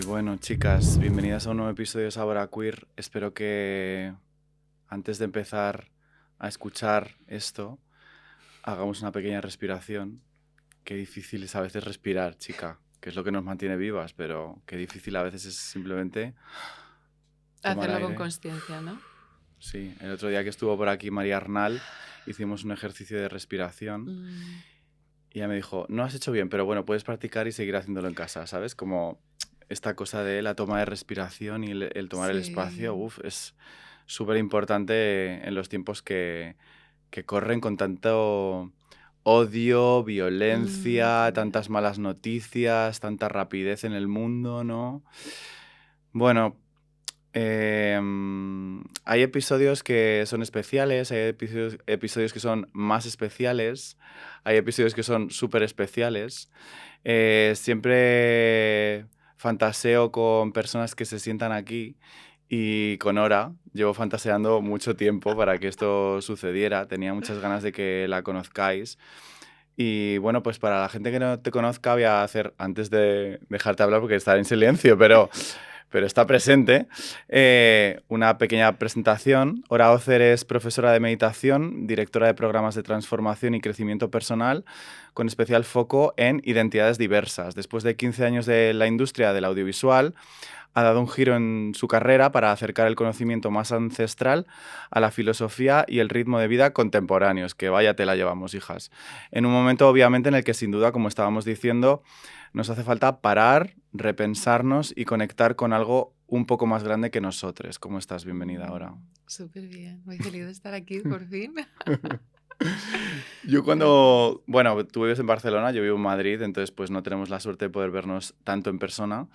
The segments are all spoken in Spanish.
Bueno, chicas, bienvenidas a un nuevo episodio de Sabor a Queer. Espero que antes de empezar a escuchar esto, hagamos una pequeña respiración. Qué difícil es a veces respirar, chica, que es lo que nos mantiene vivas, pero qué difícil a veces es simplemente tomar hacerlo aire. Con consciencia, ¿no? Sí, el otro día que estuvo por aquí María Arnal, hicimos un ejercicio de respiración y ella me dijo, no has hecho bien, pero bueno, puedes practicar y seguir haciéndolo en casa, ¿sabes? Como esta cosa de la toma de respiración y el tomar el espacio, es súper importante en los tiempos que corren con tanto odio, violencia, tantas malas noticias, tanta rapidez en el mundo, ¿no? Bueno, hay episodios que son especiales, hay episodios que son más especiales, hay episodios que son súper especiales. Siempre fantaseo con personas que se sientan aquí y con Ora. Llevo fantaseando mucho tiempo para que esto sucediera. Tenía muchas ganas de que la conozcáis. Y bueno, pues para la gente que no te conozca voy a hacer, antes de dejarte hablar porque estaré en silencio, pero está presente, una pequeña presentación. Ora Ocer es profesora de meditación, directora de programas de transformación y crecimiento personal, con especial foco en identidades diversas. Después de 15 años de la industria del audiovisual, ha dado un giro en su carrera para acercar el conocimiento más ancestral a la filosofía y el ritmo de vida contemporáneos, que vaya te la llevamos, hijas. En un momento, obviamente, en el que sin duda, como estábamos diciendo, nos hace falta parar, repensarnos y conectar con algo un poco más grande que nosotros. ¿Cómo estás? Bienvenida ahora. Súper bien, muy feliz de estar aquí por fin. Yo cuando, bueno, tú vives en Barcelona, yo vivo en Madrid, entonces pues no tenemos la suerte de poder vernos tanto en persona,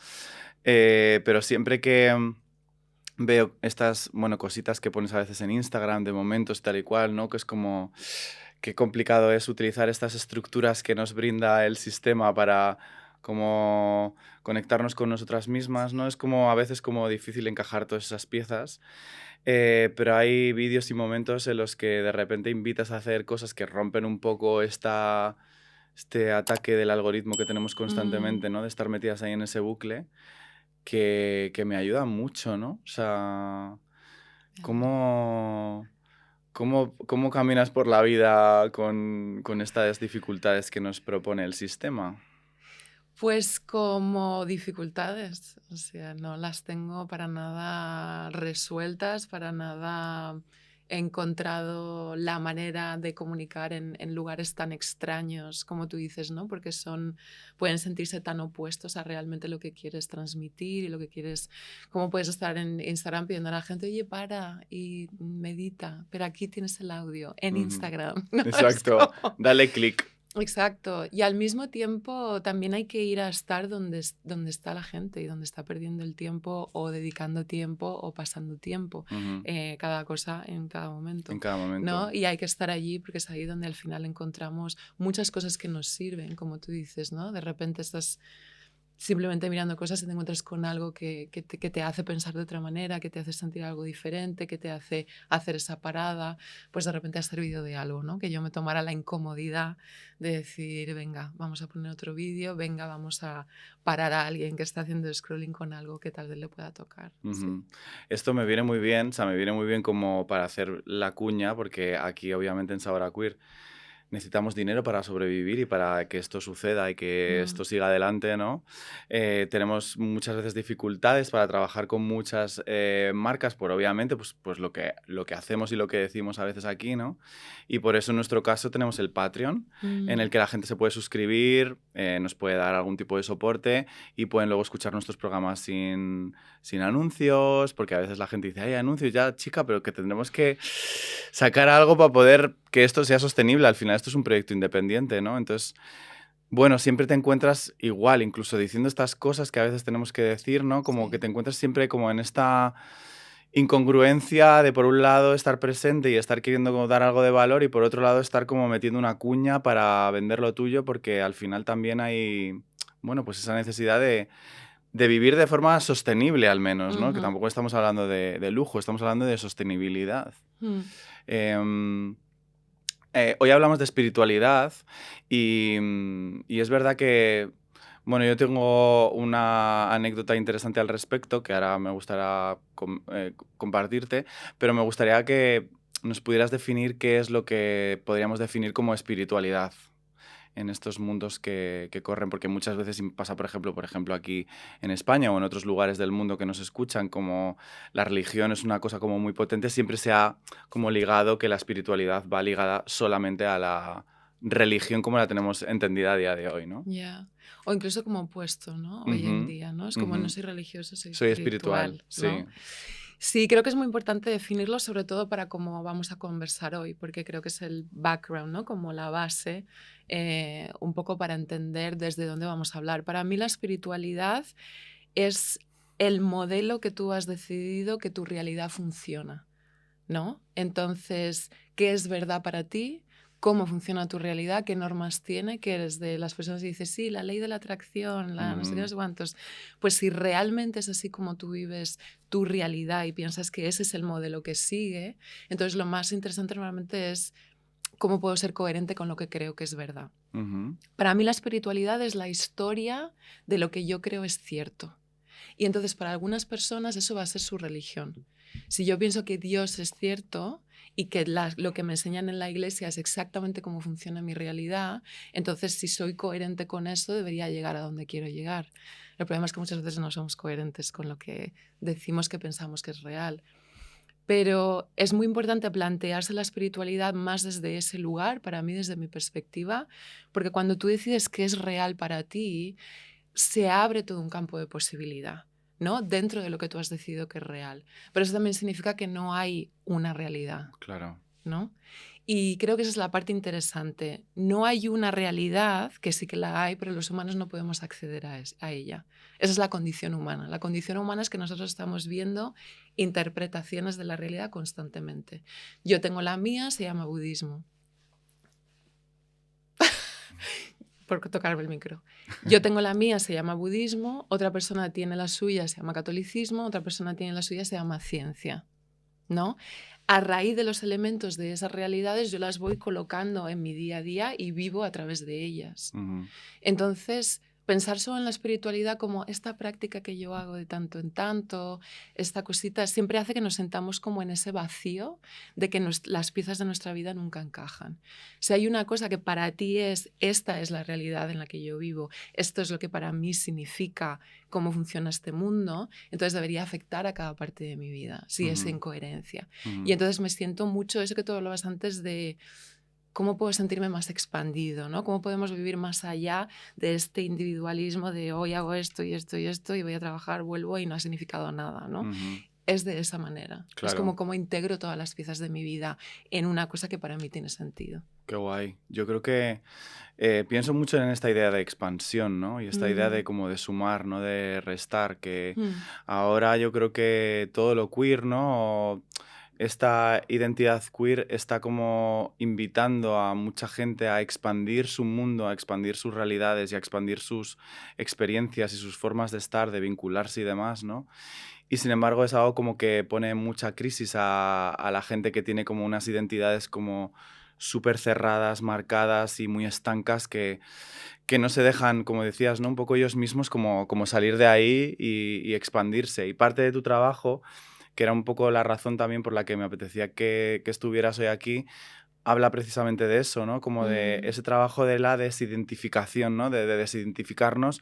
pero siempre que veo estas, bueno, cositas que pones a veces en Instagram de momentos tal y cual, ¿no? Que es como, qué complicado es utilizar estas estructuras que nos brinda el sistema para como conectarnos con nosotras mismas, ¿no? Es como a veces como difícil encajar todas esas piezas, pero hay vídeos y momentos en los que de repente invitas a hacer cosas que rompen un poco este ataque del algoritmo que tenemos constantemente, ¿no? De estar metidas ahí en ese bucle, que me ayuda mucho, ¿no? O sea, ¿cómo caminas por la vida con estas dificultades que nos propone el sistema? Pues como dificultades, o sea, no las tengo para nada resueltas, para nada he encontrado la manera de comunicar en lugares tan extraños como tú dices, ¿no? Porque pueden sentirse tan opuestos a realmente lo que quieres transmitir y lo que quieres. ¿Cómo puedes estar en Instagram pidiendo a la gente, oye, para y medita? Pero aquí tienes el audio en Instagram, ¿no? Exacto, dale clic. Exacto. Y al mismo tiempo también hay que ir a estar donde está la gente y donde está perdiendo el tiempo o dedicando tiempo o pasando tiempo. Cada cosa en cada momento. En cada momento. ¿No? Y hay que estar allí porque es ahí donde al final encontramos muchas cosas que nos sirven, como tú dices, ¿no? De repente estás simplemente mirando cosas y te encuentras con algo que te hace pensar de otra manera, que te hace sentir algo diferente, que te hace hacer esa parada, pues de repente ha servido de algo, ¿no? Que yo me tomara la incomodidad de decir, venga, vamos a poner otro vídeo, venga, vamos a parar a alguien que está haciendo scrolling con algo que tal vez le pueda tocar. Sí. Esto me viene muy bien, o sea, me viene muy bien como para hacer la cuña, porque aquí obviamente en Sabor a Queer necesitamos dinero para sobrevivir y para que esto suceda y que esto siga adelante, ¿no? Tenemos muchas veces dificultades para trabajar con muchas marcas, por obviamente, pues lo que hacemos y lo que decimos a veces aquí, ¿no? Y por eso en nuestro caso tenemos el Patreon, en el que la gente se puede suscribir, nos puede dar algún tipo de soporte y pueden luego escuchar nuestros programas sin anuncios, porque a veces la gente dice, hay anuncios ya, chica, pero que tendremos que sacar algo para poder que esto sea sostenible. Al final esto es un proyecto independiente, ¿no? Entonces, bueno, siempre te encuentras igual, incluso diciendo estas cosas que a veces tenemos que decir, ¿no? Como que te encuentras siempre como en esta incongruencia de, por un lado, estar presente y estar queriendo como dar algo de valor y, por otro lado, estar como metiendo una cuña para vender lo tuyo, porque al final también hay, bueno, pues esa necesidad de vivir de forma sostenible al menos, ¿no? Que Ujú. tampoco estamos hablando de lujo, estamos hablando de sostenibilidad. Mm. Em, Hoy hablamos de espiritualidad y es verdad que, bueno, yo tengo una anécdota interesante al respecto que ahora me gustaría compartirte, pero me gustaría que nos pudieras definir qué es lo que podríamos definir como espiritualidad en estos mundos que corren, porque muchas veces pasa, por ejemplo, aquí en España o en otros lugares del mundo que nos escuchan, como la religión es una cosa como muy potente, siempre se ha como ligado que la espiritualidad va ligada solamente a la religión como la tenemos entendida a día de hoy, ¿no? Ya. O incluso como opuesto, ¿no? Hoy en Ujú, día, ¿no? Es como no ujú. soy religioso, soy Soy espiritual, espiritual, sí. ¿no? Sí, creo que es muy importante definirlo, sobre todo para cómo vamos a conversar hoy, porque creo que es el background, ¿no? Como la base, un poco para entender desde dónde vamos a hablar. Para mí la espiritualidad es el modelo que tú has decidido que tu realidad funciona, ¿no? Entonces, ¿qué es verdad para ti? ¿Cómo funciona tu realidad? ¿Qué normas tiene? ¿Que eres de las personas que dices, sí, la ley de la atracción, la no sé qué, no Ujú, sé cuántos? Pues si realmente es así como tú vives tu realidad y piensas que ese es el modelo que sigue, entonces lo más interesante normalmente es cómo puedo ser coherente con lo que creo que es verdad. ujú, Para mí la espiritualidad es la historia de lo que yo creo es cierto. Y entonces para algunas personas eso va a ser su religión. Si yo pienso que Dios es cierto y que lo que me enseñan en la iglesia es exactamente cómo funciona mi realidad, entonces si soy coherente con eso debería llegar a donde quiero llegar. El problema es que muchas veces no somos coherentes con lo que decimos que pensamos que es real. Pero es muy importante plantearse la espiritualidad más desde ese lugar, para mí, desde mi perspectiva, porque cuando tú decides qué es real para ti, se abre todo un campo de posibilidad, ¿no? Dentro de lo que tú has decidido que es real. Pero eso también significa que no hay una realidad, claro. ¿no? Y creo que esa es la parte interesante. No hay una realidad, que sí que la hay, pero los humanos no podemos acceder a ella. Esa es la condición humana. La condición humana es que nosotros estamos viendo interpretaciones de la realidad constantemente. Yo tengo la mía, se llama budismo. Por tocarme el micro. Yo tengo la mía, se llama budismo, otra persona tiene la suya, se llama catolicismo, otra persona tiene la suya, se llama ciencia, ¿no? A raíz de los elementos de esas realidades, yo las voy colocando en mi día a día y vivo a través de ellas. Ujú, Entonces, pensar solo en la espiritualidad como esta práctica que yo hago de tanto en tanto, esta cosita, siempre hace que nos sentamos como en ese vacío de que las piezas de nuestra vida nunca encajan. Si hay una cosa que para ti esta es la realidad en la que yo vivo, esto es lo que para mí significa cómo funciona este mundo, entonces debería afectar a cada parte de mi vida, si es ujú, en coherencia. Y ujú. entonces me siento mucho eso que tú hablabas antes de cómo puedo sentirme más expandido, ¿no? Cómo podemos vivir más allá de este individualismo de hoy hago esto y esto y esto y voy a trabajar, vuelvo y no ha significado nada, ¿no? Ujú, Es de esa manera. Es como claro. cómo integro todas las piezas de mi vida en una cosa que para mí tiene sentido. Qué guay. Yo creo que pienso mucho en esta idea de expansión, ¿no? Y esta idea de Mm, como de sumar, no de restar, que mm, ahora yo creo que todo lo queer, ¿no? O esta identidad queer está como invitando a mucha gente a expandir su mundo, a expandir sus realidades y a expandir sus experiencias y sus formas de estar, de vincularse y demás, ¿no? Y sin embargo es algo como que pone mucha crisis a la gente que tiene como unas identidades como súper cerradas, marcadas y muy estancas que no se dejan, como decías, ¿no? Un poco ellos mismos como salir de ahí y expandirse. Y parte de tu trabajo, que era un poco la razón también por la que me apetecía que estuvieras hoy aquí, habla precisamente de eso, ¿no? Como de mm, ese trabajo de la desidentificación, ¿no? De desidentificarnos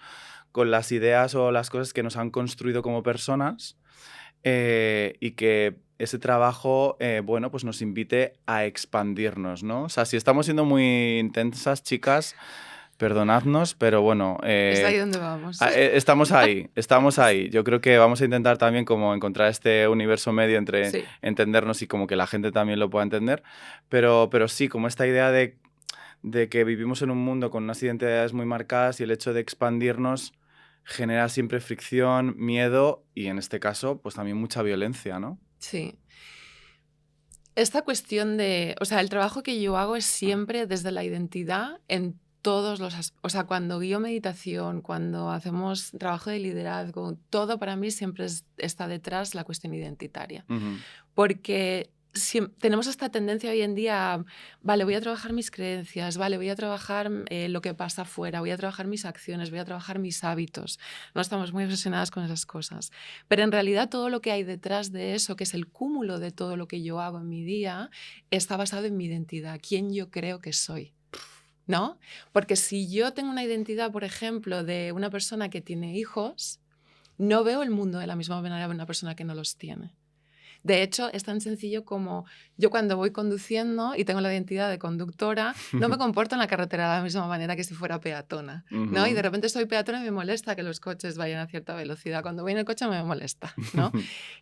con las ideas o las cosas que nos han construido como personas y que ese trabajo, bueno, pues nos invite a expandirnos, ¿no? O sea, si estamos siendo muy intensas, chicas, perdonadnos, pero bueno, es ahí donde vamos. estamos ahí, estamos Sí. ahí. Yo creo que vamos a intentar también como encontrar este universo medio entre Sí. entendernos y como que la gente también lo pueda entender, pero sí, como esta idea de que vivimos en un mundo con unas identidades muy marcadas y el hecho de expandirnos genera siempre fricción, miedo y en este caso, pues también mucha violencia, ¿no? Sí. Esta cuestión de, o sea, el trabajo que yo hago es siempre desde la identidad en o sea, cuando guío meditación, cuando hacemos trabajo de liderazgo, todo para mí siempre está detrás la cuestión identitaria. Ujú. Porque tenemos esta tendencia hoy en día a, vale, voy a trabajar mis creencias, vale, voy a trabajar lo que pasa afuera, voy a trabajar mis acciones, voy a trabajar mis hábitos. No estamos muy obsesionadas con esas cosas. Pero en realidad todo lo que hay detrás de eso, que es el cúmulo de todo lo que yo hago en mi día, está basado en mi identidad, quién yo creo que soy. ¿No? Porque si yo tengo una identidad, por ejemplo, de una persona que tiene hijos, no veo el mundo de la misma manera de una persona que no los tiene. De hecho, es tan sencillo como yo cuando voy conduciendo y tengo la identidad de conductora, no me comporto en la carretera de la misma manera que si fuera peatona, ¿no? Y de Ujú. repente soy peatona y me molesta que los coches vayan a cierta velocidad. Cuando voy en el coche me molesta, ¿no?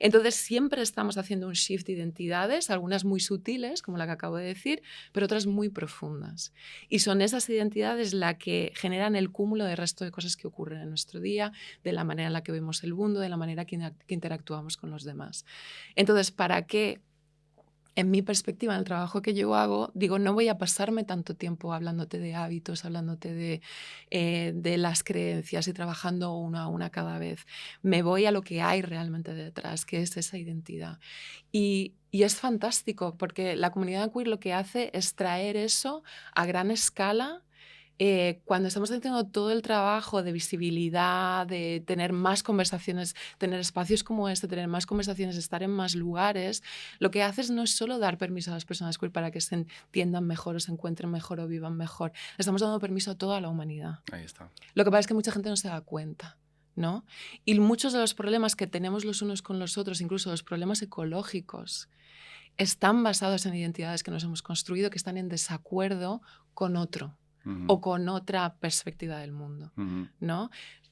Entonces siempre estamos haciendo un shift de identidades, algunas muy sutiles, como la que acabo de decir, pero otras muy profundas. Y son esas identidades las que generan el cúmulo del resto de cosas que ocurren en nuestro día, de la manera en la que vemos el mundo, de la manera que interactuamos con los demás. Entonces, ¿para qué? En mi perspectiva, en el trabajo que yo hago, digo, no voy a pasarme tanto tiempo hablándote de hábitos, hablándote de las creencias y trabajando una a una cada vez. Me voy a lo que hay realmente detrás, que es esa identidad. Y es fantástico porque la comunidad queer lo que hace es traer eso a gran escala. Cuando estamos haciendo todo el trabajo de visibilidad, de tener más conversaciones, tener espacios como este, tener más conversaciones, estar en más lugares, lo que haces no es solo dar permiso a las personas queer para que se entiendan mejor o se encuentren mejor o vivan mejor. Estamos dando permiso a toda la humanidad. Ahí está. Lo que pasa es que mucha gente no se da cuenta, ¿no? Y muchos de los problemas que tenemos los unos con los otros, incluso los problemas ecológicos, están basados en identidades que nos hemos construido que están en desacuerdo con otro o con otra perspectiva del mundo, ¿no?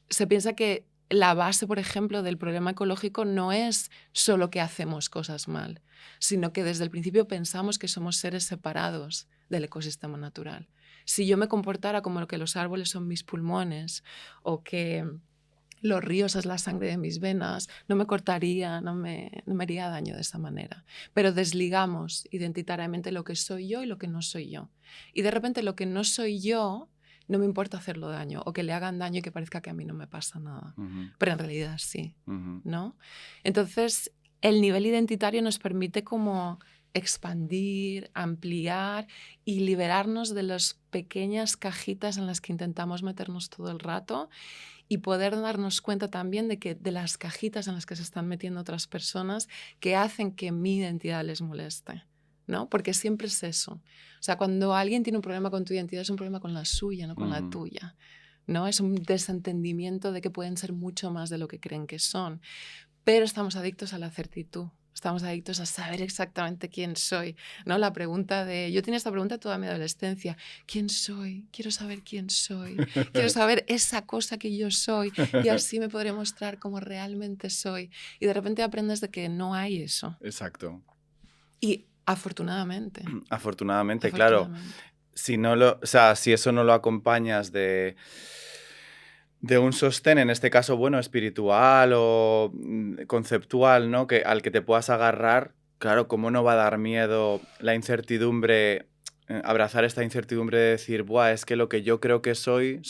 Se piensa que la base, por ejemplo, del problema ecológico no es solo que hacemos cosas mal, sino que desde el principio pensamos que somos seres separados del ecosistema natural. Si yo me comportara como que los árboles son mis pulmones o que los ríos es la sangre de mis venas, no me cortaría, no me haría daño de esa manera. Pero desligamos identitariamente lo que soy yo y lo que no soy yo. Y de repente lo que no soy yo, no me importa hacerlo daño o que le hagan daño y que parezca que a mí no me pasa nada. Pero en realidad sí, ¿no? Entonces, el nivel identitario nos permite como expandir, ampliar y liberarnos de las pequeñas cajitas en las que intentamos meternos todo el rato y poder darnos cuenta también de las cajitas en las que se están metiendo otras personas que hacen que mi identidad les moleste, ¿no? Porque siempre es eso. O sea, cuando alguien tiene un problema con tu identidad es un problema con la suya, no con la tuya, ¿no? Es un desentendimiento de que pueden ser mucho más de lo que creen que son. Pero estamos adictos a la certitud. Estamos adictos a saber exactamente quién soy, ¿no? La pregunta de... Yo tenía esta pregunta toda mi adolescencia. ¿Quién soy? Quiero saber quién soy. Quiero saber esa cosa que yo soy y así me podré mostrar cómo realmente soy. Y de repente aprendes de que no hay eso. Exacto. Y afortunadamente. Afortunadamente, claro. Si eso no lo acompañas de un sostén, en este caso, bueno, espiritual o conceptual, ¿no? Al que te puedas agarrar, claro, ¿cómo no va a dar miedo la incertidumbre, abrazar esta incertidumbre de decir, buah, es que lo que yo creo que soy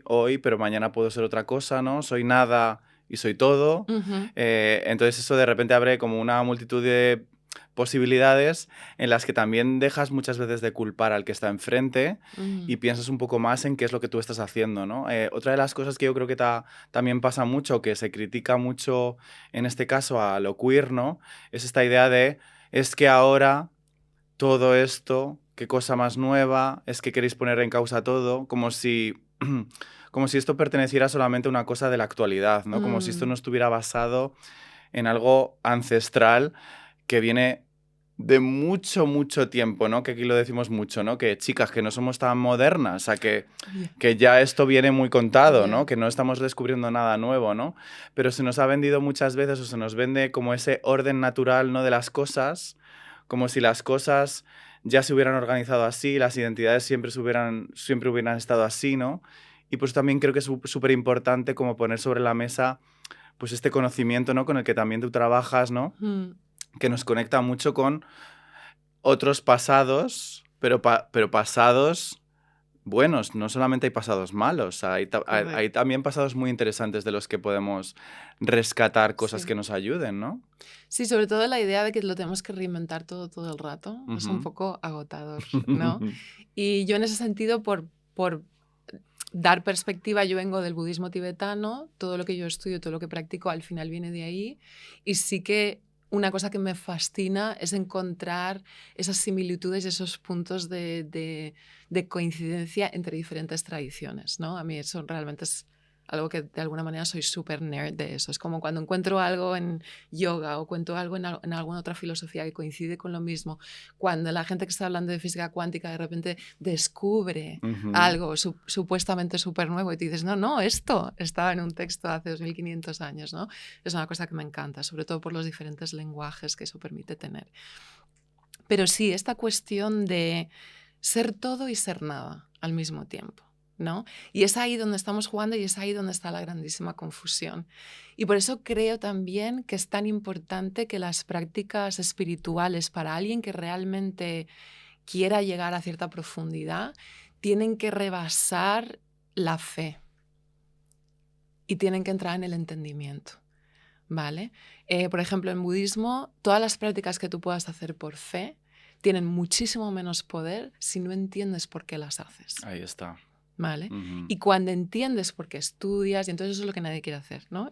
hoy, pero mañana puedo ser otra cosa, ¿no? Soy nada y soy todo. Entonces eso de repente abre como una multitud de posibilidades en las que también dejas muchas veces de culpar al que está enfrente y piensas un poco más en qué es lo que tú estás haciendo, ¿no? Otra de las cosas que yo creo que también pasa mucho, que se critica mucho en este caso a lo queer, ¿no? Es esta idea de, es que ahora todo esto, qué cosa más nueva, es que queréis poner en causa todo, como si esto perteneciera solamente a una cosa de la actualidad, ¿no? Como si esto no estuviera basado en algo ancestral que viene de mucho, mucho tiempo, ¿no? Que aquí lo decimos mucho, ¿no? Que chicas, que no somos tan modernas, o sea, que ya esto viene muy contado, ¿no? Que no estamos descubriendo nada nuevo, ¿no? Pero se nos ha vendido muchas veces o se nos vende como ese orden natural, ¿no? De las cosas, como si las cosas ya se hubieran organizado así, las identidades siempre hubieran estado así, ¿no? Y pues también creo que es súper importante como poner sobre la mesa pues este conocimiento, ¿no? Con el que también tú trabajas, ¿no? Que nos conecta mucho con otros pasados, pero pasados buenos, no solamente hay pasados malos, hay Correcto. también pasados muy interesantes de los que podemos rescatar cosas que Sí. nos ayuden, ¿no? Sí, sobre todo la idea de que lo tenemos que reinventar todo el rato es un Ujú. poco agotador, ¿no? Y yo en ese sentido, por dar perspectiva, yo vengo del budismo tibetano, todo lo que yo estudio, todo lo que practico, al final viene de ahí. Y sí que una cosa que me fascina es encontrar esas similitudes, esos puntos de coincidencia entre diferentes tradiciones, ¿no? A mí eso realmente es algo que de alguna manera soy súper nerd de eso. Es como cuando encuentro algo en yoga o cuento algo en alguna otra filosofía que coincide con lo mismo. Cuando la gente que está hablando de física cuántica de repente descubre Ujú. algo supuestamente súper nuevo y te dices, no, no, esto estaba en un texto hace 2500 años, ¿no? Es una cosa que me encanta, sobre todo por los diferentes lenguajes que eso permite tener. Pero sí, esta cuestión de ser todo y ser nada al mismo tiempo, ¿no? Y es ahí donde estamos jugando y es ahí donde está la grandísima confusión. Y por eso creo también que es tan importante que las prácticas espirituales para alguien que realmente quiera llegar a cierta profundidad, tienen que rebasar la fe y tienen que entrar en el entendimiento, ¿vale? Por ejemplo, en budismo, todas las prácticas que tú puedas hacer por fe tienen muchísimo menos poder si no entiendes por qué las haces. Ahí está. ¿Vale? Ujú. Y cuando entiendes por qué estudias, y entonces eso es lo que nadie quiere hacer, ¿no?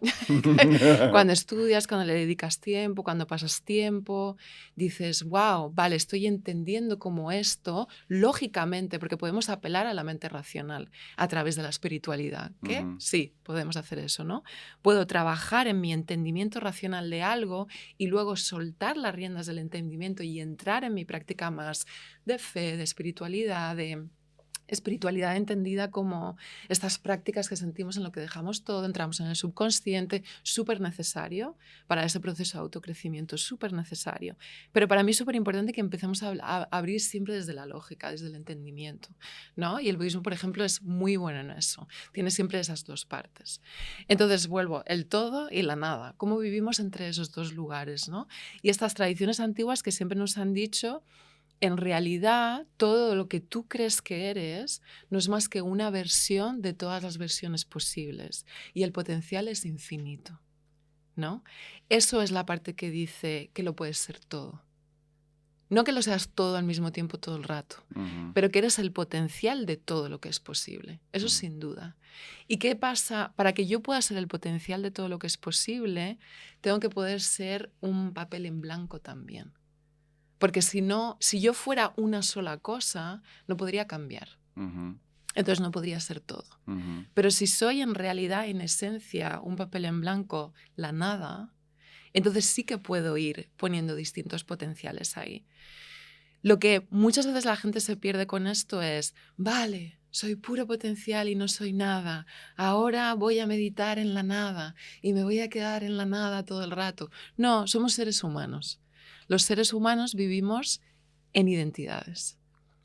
Cuando estudias, cuando le dedicas tiempo, cuando pasas tiempo, dices, wow, vale, estoy entendiendo cómo esto, lógicamente, porque podemos apelar a la mente racional a través de la espiritualidad, que Ujú. sí, podemos hacer eso, ¿no? Puedo trabajar en mi entendimiento racional de algo y luego soltar las riendas del entendimiento y entrar en mi práctica más de fe, de espiritualidad, de espiritualidad entendida como estas prácticas que sentimos en lo que dejamos todo, entramos en el subconsciente, súper necesario para ese proceso de autocrecimiento, súper necesario. Pero para mí es súper importante que empecemos a abrir siempre desde la lógica, desde el entendimiento, ¿no? Y el budismo, por ejemplo, es muy bueno en eso. Tiene siempre esas dos partes. Entonces, vuelvo, el todo y la nada. ¿Cómo vivimos entre esos dos lugares, ¿no? Y estas tradiciones antiguas que siempre nos han dicho en realidad, todo lo que tú crees que eres no es más que una versión de todas las versiones posibles y el potencial es infinito, ¿no? Eso es la parte que dice que lo puedes ser todo. No que lo seas todo al mismo tiempo todo el rato, Ujú. pero que eres el potencial de todo lo que es posible. Eso Ujú. sin duda. ¿Y qué pasa? Para que yo pueda ser el potencial de todo lo que es posible, tengo que poder ser un papel en blanco también. Porque si no, si yo fuera una sola cosa, no podría cambiar. Ujú. Entonces no podría ser todo. Ujú. Pero si soy en realidad, en esencia, un papel en blanco, la nada, entonces sí que puedo ir poniendo distintos potenciales ahí. Lo que muchas veces la gente se pierde con esto es, vale, soy puro potencial y no soy nada. Ahora voy a meditar en la nada y me voy a quedar en la nada todo el rato. No, somos seres humanos. Los seres humanos vivimos en identidades,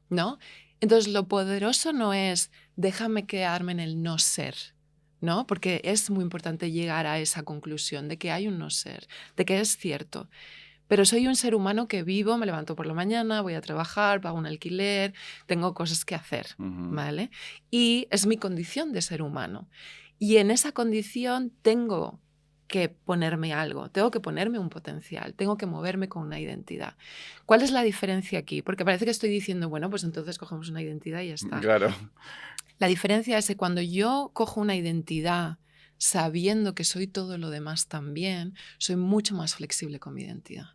¿no? Entonces lo poderoso no es déjame quedarme en el no ser, ¿no? Porque es muy importante llegar a esa conclusión de que hay un no ser, de que es cierto. Pero soy un ser humano que vivo, me levanto por la mañana, voy a trabajar, pago un alquiler, tengo cosas que hacer, Ujú. ¿vale? Y es mi condición de ser humano. Y en esa condición tengo que ponerme algo, tengo que ponerme un potencial, tengo que moverme con una identidad. ¿Cuál es la diferencia aquí? Porque parece que estoy diciendo, bueno, pues entonces cogemos una identidad y ya está. Claro. La diferencia es que cuando yo cojo una identidad sabiendo que soy todo lo demás también, soy mucho más flexible con mi identidad.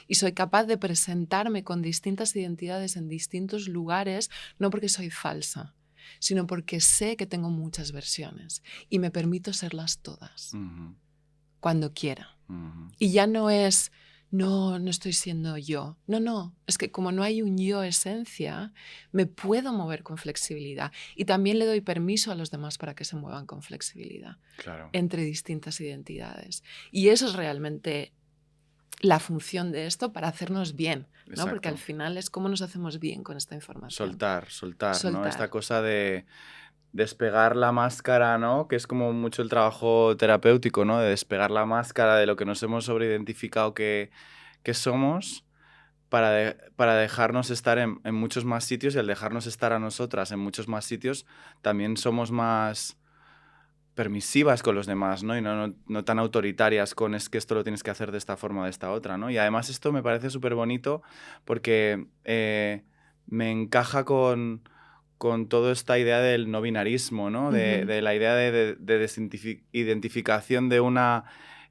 Y soy capaz de presentarme con distintas identidades en distintos lugares, no porque soy falsa, sino porque sé que tengo muchas versiones y me permito serlas todas, Ujú. cuando quiera. Ujú. Y ya no es, no, no estoy siendo yo. No, no, es que como no hay un yo esencia, me puedo mover con flexibilidad. Y también le doy permiso a los demás para que se muevan con flexibilidad Claro. entre distintas identidades. Y eso es realmente la función de esto para hacernos bien, ¿no? Porque al Exacto. final es cómo nos hacemos bien con esta información. Soltar, ¿no? Esta Soltar. cosa de despegar la máscara, ¿no? Que es como mucho el trabajo terapéutico, ¿no? De despegar la máscara de lo que nos hemos sobreidentificado que somos para dejarnos estar en muchos más sitios, y al dejarnos estar a nosotras en muchos más sitios, también somos más permisivas con los demás, ¿no? Y no tan autoritarias con es que esto lo tienes que hacer de esta forma o de esta otra, ¿no? Y además esto me parece súper bonito porque me encaja con toda esta idea del no binarismo, ¿no? De la idea de identificación de una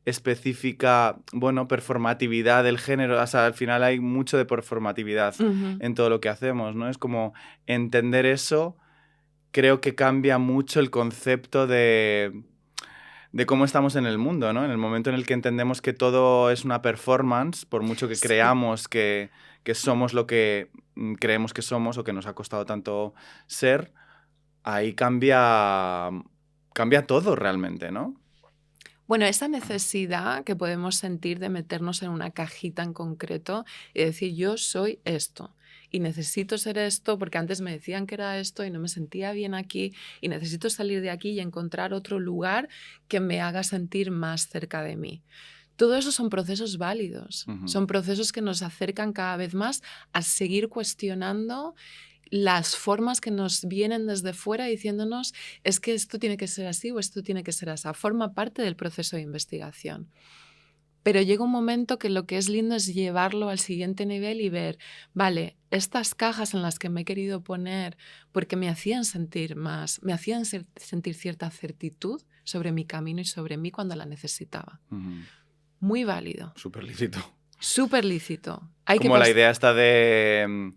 específica, bueno, performatividad del género. O sea, al final hay mucho de performatividad en todo lo que hacemos, ¿no? Es como entender eso. Creo que cambia mucho el concepto de cómo estamos en el mundo, ¿no? En el momento en el que entendemos que todo es una performance, por mucho que creamos que somos lo que creemos que somos o que nos ha costado tanto ser, ahí cambia todo realmente, ¿no? Bueno, esa necesidad que podemos sentir de meternos en una cajita en concreto y decir, yo soy esto y necesito ser esto porque antes me decían que era esto y no me sentía bien aquí y necesito salir de aquí y encontrar otro lugar que me haga sentir más cerca de mí. Todo eso son procesos válidos, son procesos que nos acercan cada vez más a seguir cuestionando las formas que nos vienen desde fuera diciéndonos es que esto tiene que ser así o esto tiene que ser así. Forma parte del proceso de investigación. Pero llega un momento que lo que es lindo es llevarlo al siguiente nivel y ver, vale, estas cajas en las que me he querido poner porque me hacían sentir más, me hacían sentir cierta certitud sobre mi camino y sobre mí cuando la necesitaba. Muy válido. Súper lícito. Súper lícito. Como la idea está de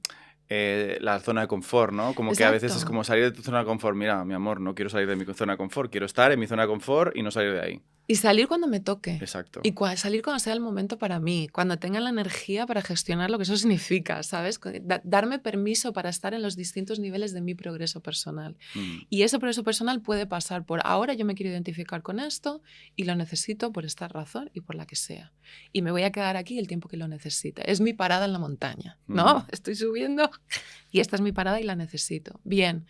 la zona de confort, ¿no? Como que a veces es como salir de tu zona de confort. Mira, mi amor, no quiero salir de mi zona de confort. Quiero estar en mi zona de confort y no salir de ahí. Y salir cuando me toque. Exacto. Y salir cuando sea el momento para mí, cuando tenga la energía para gestionar lo que eso significa, ¿sabes? Darme permiso para estar en los distintos niveles de mi progreso personal. Y ese progreso personal puede pasar por ahora yo me quiero identificar con esto y lo necesito por esta razón y por la que sea. Y me voy a quedar aquí el tiempo que lo necesite. Es mi parada en la montaña, ¿no? Estoy subiendo y esta es mi parada y la necesito. Bien.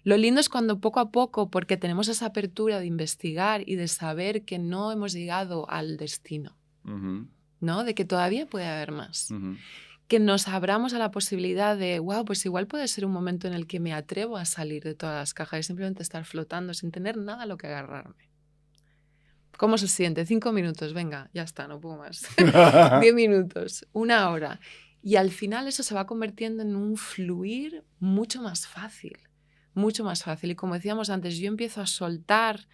Lo lindo es cuando poco a poco, porque tenemos esa apertura de investigar y de saber que no hemos llegado al destino, ¿no? De que todavía puede haber más. Que nos abramos a la posibilidad de, wow, pues igual puede ser un momento en el que me atrevo a salir de todas las cajas y simplemente estar flotando sin tener nada a lo que agarrarme. ¿Cómo se siente? 5 minutos, venga, ya está, no puedo más. 10 minutos, 1 hora. Y al final eso se va convirtiendo en un fluir mucho más fácil. Mucho más fácil. Y como decíamos antes, yo empiezo a soltar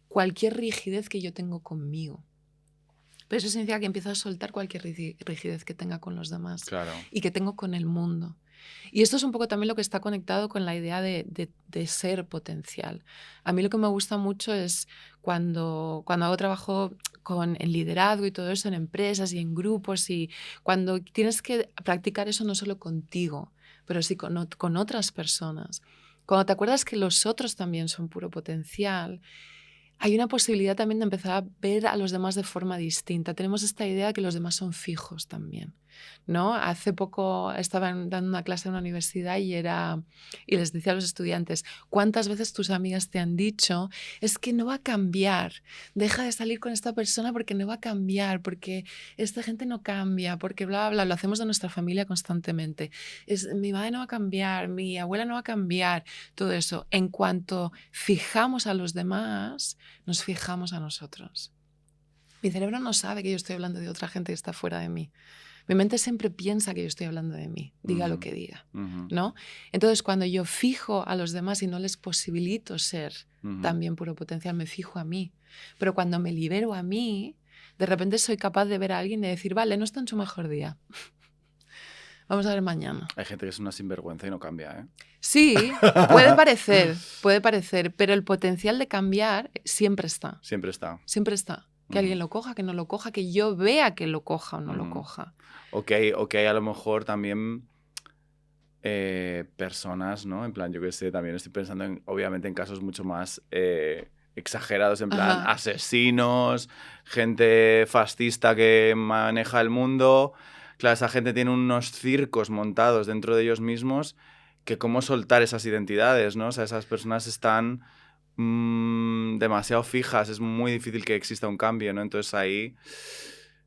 cualquier rigidez que yo tengo conmigo. Pero eso significa que empiezo a soltar cualquier rigidez que tenga con los demás. Claro. Y que tengo con el mundo. Y esto es un poco también lo que está conectado con la idea de ser potencial. A mí lo que me gusta mucho es cuando hago trabajo en liderazgo y todo eso, en empresas y en grupos, y cuando tienes que practicar eso no solo contigo, pero sí con otras personas. Cuando te acuerdas que los otros también son puro potencial, hay una posibilidad también de empezar a ver a los demás de forma distinta. Tenemos esta idea de que los demás son fijos también, ¿no? Hace poco estaba dando una clase en una universidad y les decía a los estudiantes, ¿cuántas veces tus amigas te han dicho es que no va a cambiar? Deja de salir con esta persona porque no va a cambiar, porque esta gente no cambia, porque bla, bla, lo hacemos de nuestra familia constantemente. Mi madre no va a cambiar, mi abuela no va a cambiar, todo eso. En cuanto fijamos a los demás, nos fijamos a nosotros. Mi cerebro no sabe que yo estoy hablando de otra gente que está fuera de mí. Mi mente siempre piensa que yo estoy hablando de mí, diga lo que diga, ¿no? Entonces, cuando yo fijo a los demás y no les posibilito ser también puro potencial, me fijo a mí. Pero cuando me libero a mí, de repente soy capaz de ver a alguien y decir, vale, no está en su mejor día. Vamos a ver mañana. Hay gente que es una sinvergüenza y no cambia, ¿eh? Sí, puede parecer, pero el potencial de cambiar siempre está. Siempre está. Siempre está. Que alguien lo coja, que no lo coja, que yo vea que lo coja o no lo coja. O que hay a lo mejor también personas, ¿no? En plan, yo qué sé, también estoy pensando obviamente en casos mucho más exagerados, en plan asesinos, gente fascista que maneja el mundo. Claro, esa gente tiene unos circos montados dentro de ellos mismos que cómo soltar esas identidades, ¿no? O sea, esas personas están demasiado fijas, es muy difícil que exista un cambio, ¿no? Entonces ahí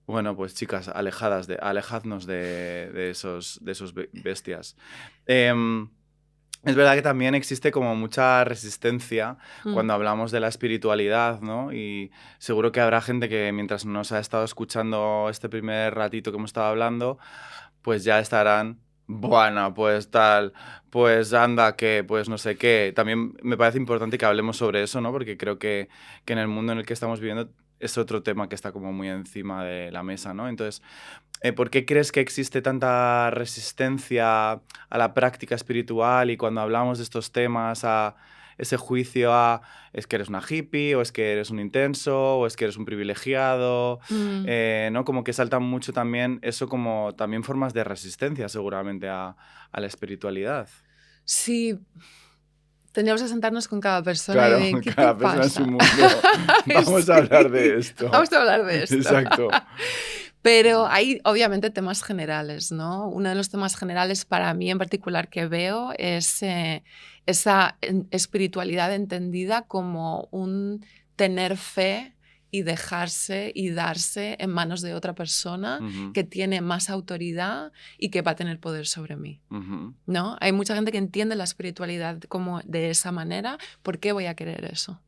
Bueno, pues chicas, alejadnos de esos bestias. Em, Es verdad que también existe como mucha resistencia Mm, cuando hablamos de la espiritualidad, ¿no? Y seguro que habrá gente que mientras nos ha estado escuchando este primer ratito que hemos estado hablando, pues ya estarán, bueno, pues tal, pues anda, que, pues no sé qué. También me parece importante que hablemos sobre eso, ¿no? Porque creo que en el mundo en el que estamos viviendo es otro tema que está como muy encima de la mesa, ¿no? Entonces, ¿por qué crees que existe tanta resistencia a la práctica espiritual y cuando hablamos de estos temas a ese juicio a es que eres una hippie o es que eres un intenso o es que eres un privilegiado? mm. ¿No? Como que saltan mucho también eso como también formas de resistencia seguramente a la espiritualidad. Sí, tendríamos que sentarnos con cada persona y Claro, de, ¿qué te cada persona en su pasa? mundo. Vamos a hablar de Sí, esto. vamos a hablar de esto. Exacto. Pero hay obviamente temas generales, ¿no? Uno de los temas generales para mí en particular que veo es esa espiritualidad entendida como un tener fe y dejarse y darse en manos de otra persona Ujú, que tiene más autoridad y que va a tener poder sobre mí. ujú, ¿No? Hay mucha gente que entiende la espiritualidad como de esa manera. ¿Por qué voy a querer eso?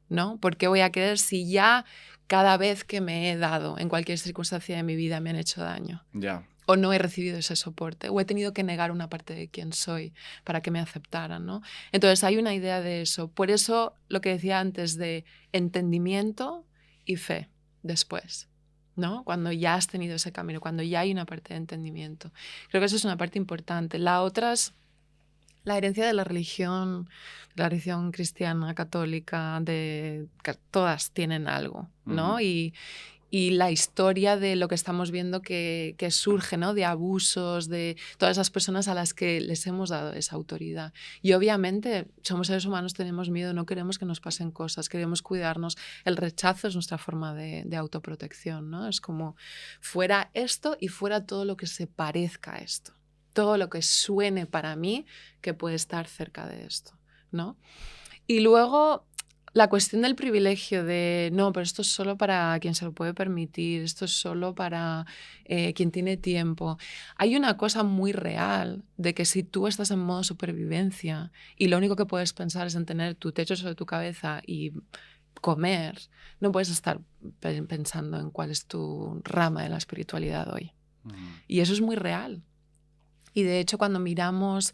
¿No? ¿Por qué voy a querer si ya cada vez que me he dado en cualquier circunstancia de mi vida me han hecho daño? ya. O no he recibido ese soporte, o he tenido que negar una parte de quién soy para que me aceptaran, ¿no? Entonces hay una idea de eso. Por eso lo que decía antes de entendimiento y fe después, ¿no? Cuando ya has tenido ese camino, cuando ya hay una parte de entendimiento. Creo que eso es una parte importante. La otra es la herencia de la religión cristiana, católica, todas tienen algo, ¿no? Ujú, Y la historia de lo que estamos viendo que surge, ¿no? De abusos, de todas esas personas a las que les hemos dado esa autoridad. Y obviamente somos seres humanos, tenemos miedo, no queremos que nos pasen cosas, queremos cuidarnos. El rechazo es nuestra forma de autoprotección, ¿no? Es como fuera esto y fuera todo lo que se parezca a esto. Todo lo que suene para mí que puede estar cerca de esto, ¿no? Y luego la cuestión del privilegio de, no, pero esto es solo para quien se lo puede permitir, esto es solo para quien tiene tiempo. Hay una cosa muy real de que si tú estás en modo supervivencia y lo único que puedes pensar es en tener tu techo sobre tu cabeza y comer, no puedes estar pensando en cuál es tu rama de la espiritualidad hoy. ujú. Y eso es muy real. Y de hecho, cuando miramos,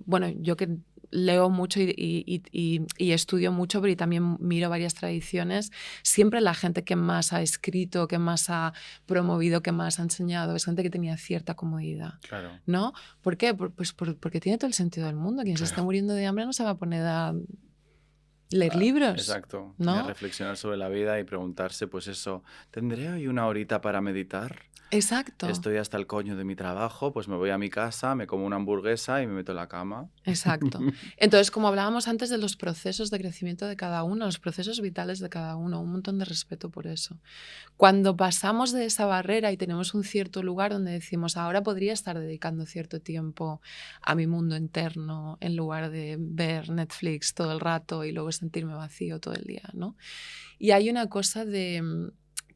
bueno, yo que leo mucho y estudio mucho, pero y también miro varias tradiciones, siempre la gente que más ha escrito, que más ha promovido, que más ha enseñado, es gente que tenía cierta comodidad, Claro, ¿no? ¿Por qué? Porque tiene todo el sentido del mundo. Quien se está claro. muriendo de hambre no se va a poner a leer Ah, libros, exacto. Y a ¿no? reflexionar sobre la vida y preguntarse, pues eso, ¿tendré hoy una horita para meditar? Exacto. Estoy hasta el coño de mi trabajo, pues me voy a mi casa, me como una hamburguesa y me meto en la cama. Exacto. Entonces, como hablábamos antes de los procesos de crecimiento de cada uno, los procesos vitales de cada uno, un montón de respeto por eso. Cuando pasamos de esa barrera y tenemos un cierto lugar donde decimos, ahora podría estar dedicando cierto tiempo a mi mundo interno en lugar de ver Netflix todo el rato y luego sentirme vacío todo el día, ¿no? Y hay una cosa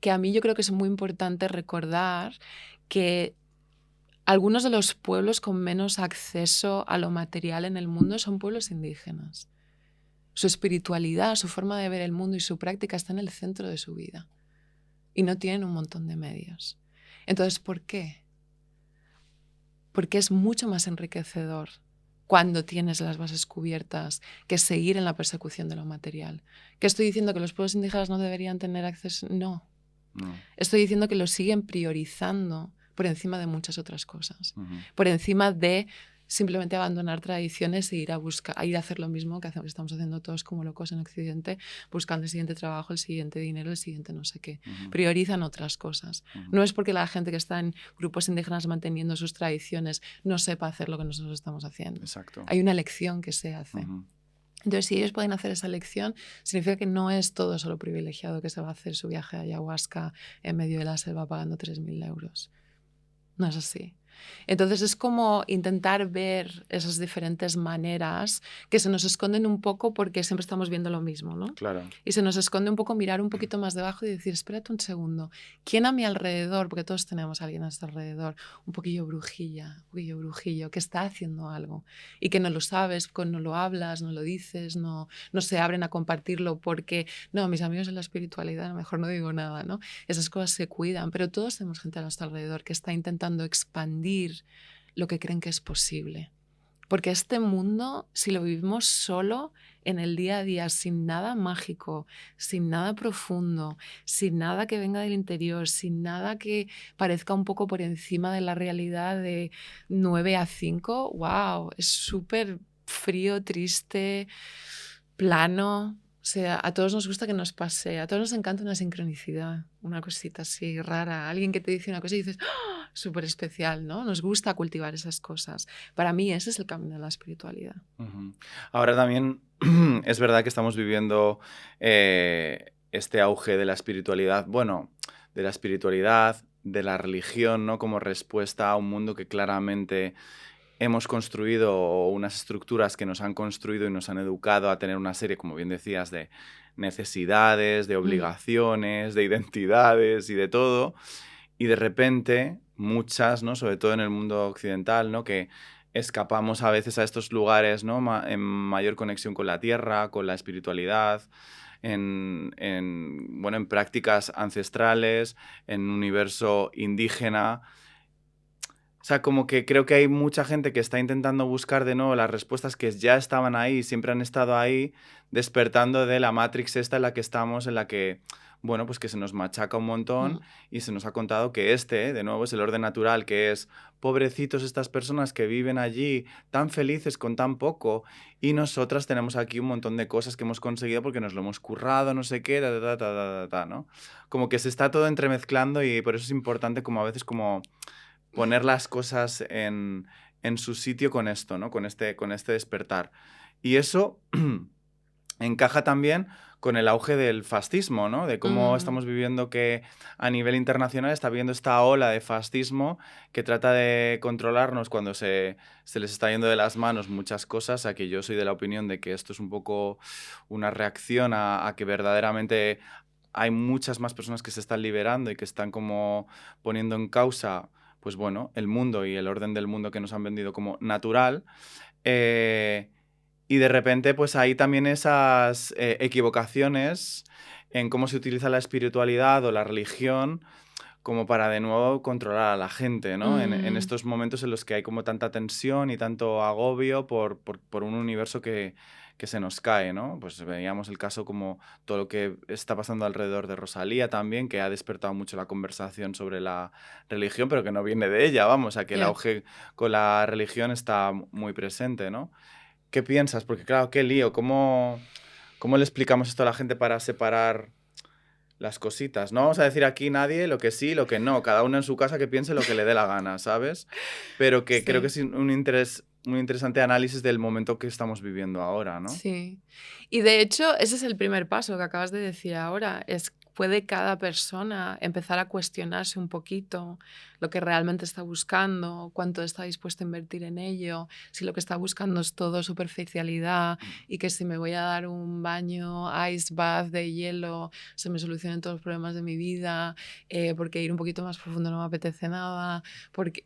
que a mí yo creo que es muy importante recordar que algunos de los pueblos con menos acceso a lo material en el mundo son pueblos indígenas. Su espiritualidad, su forma de ver el mundo y su práctica está en el centro de su vida. Y no tienen un montón de medios. Entonces, ¿por qué? Porque es mucho más enriquecedor cuando tienes las bases cubiertas que seguir en la persecución de lo material. ¿Qué estoy diciendo? ¿Que los pueblos indígenas no deberían tener acceso? No. No. Estoy diciendo que lo siguen priorizando por encima de muchas otras cosas, Ujú, por encima de simplemente abandonar tradiciones e ir a buscar, a ir a hacer lo mismo que estamos haciendo todos como locos en Occidente, buscando el siguiente trabajo, el siguiente dinero, el siguiente no sé qué. ujú, Priorizan otras cosas. ujú. No es porque la gente que está en grupos indígenas manteniendo sus tradiciones no sepa hacer lo que nosotros estamos haciendo. Exacto. Hay una elección que se hace. Ujú. Entonces, si ellos pueden hacer esa elección, significa que no es todo solo privilegiado que se va a hacer su viaje a ayahuasca en medio de la selva pagando 3.000 euros. No es así. Entonces es como intentar ver esas diferentes maneras que se nos esconden un poco porque siempre estamos viendo lo mismo, ¿no? Claro. Y se nos esconde un poco mirar un poquito más debajo y decir, espérate un segundo, ¿quién a mi alrededor, porque todos tenemos a alguien a nuestro alrededor, un poquillo brujilla, un poquillo brujillo, que está haciendo algo y que no lo sabes, no lo hablas, no lo dices, no se abren a compartirlo porque, no, mis amigos en la espiritualidad, a lo mejor no digo nada, ¿no? Esas cosas se cuidan, pero todos tenemos gente a nuestro alrededor que está intentando expandir lo que creen que es posible. Porque este mundo, si lo vivimos solo en el día a día, sin nada mágico, sin nada profundo, sin nada que venga del interior, sin nada que parezca un poco por encima de la realidad de 9 a 5, wow, es súper frío, triste, plano. O sea, a todos nos gusta que nos pase, a todos nos encanta una sincronicidad, una cosita así rara, alguien que te dice una cosa y dices, ¡ah! Súper especial, ¿no? Nos gusta cultivar esas cosas. Para mí ese es el camino de la espiritualidad. Ujú. Ahora también es verdad que estamos viviendo este auge de la espiritualidad, bueno, de la espiritualidad, de la religión, ¿no? Como respuesta a un mundo que claramente hemos construido, unas estructuras que nos han construido y nos han educado a tener una serie, como bien decías, de necesidades, de Mm, obligaciones, de identidades y de todo. Y de repente, muchas, ¿no? Sobre todo en el mundo occidental, ¿no? Que escapamos a veces a estos lugares, ¿no? En mayor conexión con la tierra, con la espiritualidad, bueno, en prácticas ancestrales, en un universo indígena. O sea, como que creo que hay mucha gente que está intentando buscar de nuevo las respuestas que ya estaban ahí, siempre han estado ahí, despertando de la Matrix esta en la que estamos, en la que, bueno, pues que se nos machaca un montón mm, y se nos ha contado que de nuevo, es el orden natural, que es, pobrecitos estas personas que viven allí tan felices con tan poco y nosotras tenemos aquí un montón de cosas que hemos conseguido porque nos lo hemos currado, no sé qué, ¿no? Como que se está todo entremezclando y por eso es importante como a veces como poner las cosas en su sitio con esto, ¿no? Con este despertar. Y eso encaja también con el auge del fascismo, ¿no? De cómo mm, estamos viviendo que a nivel internacional está habiendo esta ola de fascismo que trata de controlarnos cuando se les está yendo de las manos muchas cosas, a que yo soy de la opinión de que esto es un poco una reacción a que verdaderamente hay muchas más personas que se están liberando y que están como poniendo en causa, pues bueno, el mundo y el orden del mundo que nos han vendido como natural. eh, y de repente, pues hay también esas equivocaciones en cómo se utiliza la espiritualidad o la religión como para de nuevo controlar a la gente, ¿no? En mm, estos momentos en los que hay como tanta tensión y tanto agobio por un universo que se nos cae, ¿no? Pues veíamos el caso como todo lo que está pasando alrededor de Rosalía también, que ha despertado mucho la conversación sobre la religión, pero que no viene de ella, vamos, a que el yeah. auge con la religión está muy presente, ¿no? ¿Qué piensas? Porque claro, qué lío, ¿cómo le explicamos esto a la gente para separar las cositas? No vamos a decir aquí nadie lo que sí, lo que no. Cada uno en su casa que piense lo que le dé la gana, ¿sabes? Pero que creo que Sí. es un interesante análisis del momento que estamos viviendo ahora, ¿no? Sí. Y de hecho, ese es el primer paso que acabas de decir ahora. Puede cada persona empezar a cuestionarse un poquito lo que realmente está buscando, cuánto está dispuesto a invertir en ello, si lo que está buscando es todo superficialidad y que si me voy a dar un baño ice bath de hielo se me solucionen todos los problemas de mi vida, porque ir un poquito más profundo no me apetece nada, porque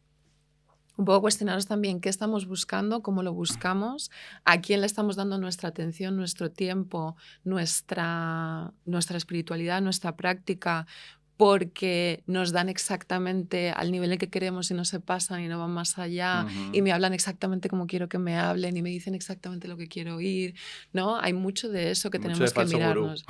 un poco cuestionaros también qué estamos buscando, cómo lo buscamos, a quién le estamos dando nuestra atención, nuestro tiempo, nuestra espiritualidad, nuestra práctica, porque nos dan exactamente al nivel en que queremos y no se pasan y no van más allá y Ujú. me hablan exactamente como quiero que me hablen y me dicen exactamente lo que quiero oír, ¿no? Hay mucho de eso que Mucho de tenemos que falso gurú. mirarnos.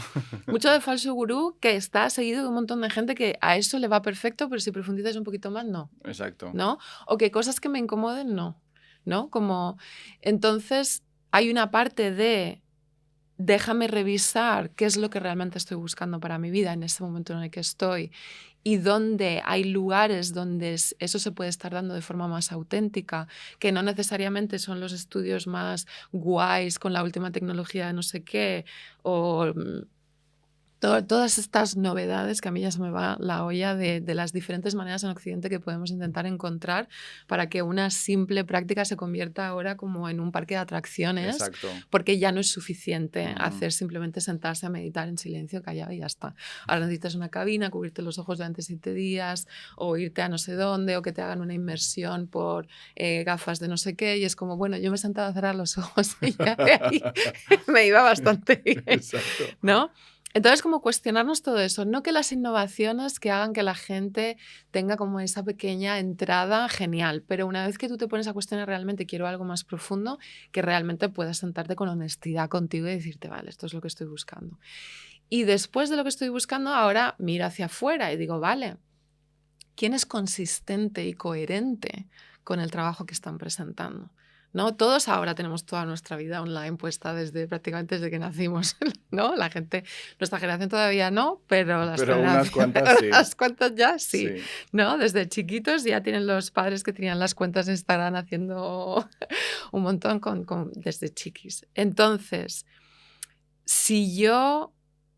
Mucho de falso gurú que está seguido de un montón de gente que a eso le va perfecto, pero si profundizas un poquito más, no. Exacto. ¿No? O que cosas que me incomoden, no, ¿no? Como, entonces, hay una parte de déjame revisar qué es lo que realmente estoy buscando para mi vida en ese momento en el que estoy y dónde hay lugares donde eso se puede estar dando de forma más auténtica, que no necesariamente son los estudios más guays con la última tecnología de no sé qué o todas estas novedades que a mí ya se me va la olla de las diferentes maneras en Occidente que podemos intentar encontrar para que una simple práctica se convierta ahora como en un parque de atracciones, Exacto. porque ya no es suficiente hacer simplemente sentarse a meditar en silencio, callado y ya está. Ahora necesitas una cabina, cubrirte los ojos durante 7 días o irte a no sé dónde o que te hagan una inmersión por gafas de no sé qué y es como, bueno, yo me he sentado a cerrar los ojos y ya de ahí me iba bastante bien, Exacto. ¿no? Entonces, como cuestionarnos todo eso, no que las innovaciones que hagan que la gente tenga como esa pequeña entrada, genial, pero una vez que tú te pones a cuestionar realmente quiero algo más profundo, que realmente puedas sentarte con honestidad contigo y decirte, vale, esto es lo que estoy buscando. Y después de lo que estoy buscando, ahora miro hacia afuera y digo, vale, ¿quién es consistente y coherente con el trabajo que están presentando? ¿No? Todos ahora tenemos toda nuestra vida online puesta prácticamente desde que nacimos, ¿no? La gente, nuestra generación todavía no, pero unas cuantas sí. las cuantas ya sí, Sí. ¿no? Desde chiquitos ya tienen los padres que tenían las cuentas de Instagram haciendo un montón desde chiquis. Entonces, si yo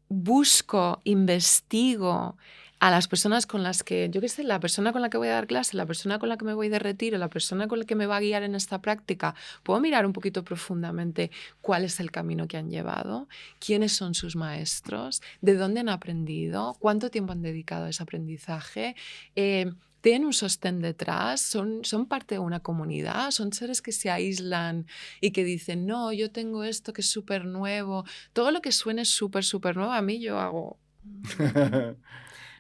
busco, investigo a las personas con las que, yo qué sé, la persona con la que voy a dar clase, la persona con la que me voy de retiro, la persona con la que me va a guiar en esta práctica, puedo mirar un poquito profundamente cuál es el camino que han llevado, quiénes son sus maestros, de dónde han aprendido, cuánto tiempo han dedicado a ese aprendizaje. ¿Tienen un sostén detrás? ¿Son parte de una comunidad? ¿Son seres que se aíslan y que dicen, no, yo tengo esto que es súper nuevo? Todo lo que suene súper, súper nuevo, a mí yo hago...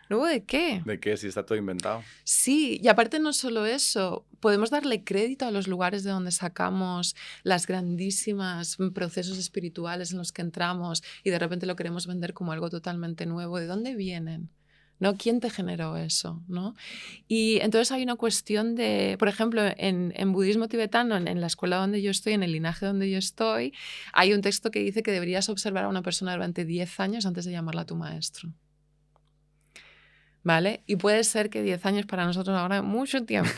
¿Nuevo de qué? ¿De qué? Si está todo inventado. Sí, y aparte no solo eso, podemos darle crédito a los lugares de donde sacamos las grandísimas procesos espirituales en los que entramos y de repente lo queremos vender como algo totalmente nuevo. ¿De dónde vienen? ¿No? ¿Quién te generó eso? ¿No? Y entonces hay una cuestión de, por ejemplo, en budismo tibetano, en la escuela donde yo estoy, en el linaje donde yo estoy, hay un texto que dice que deberías observar a una persona durante 10 años antes de llamarla tu maestro. ¿Vale? Y puede ser que 10 años para nosotros ahora es mucho tiempo.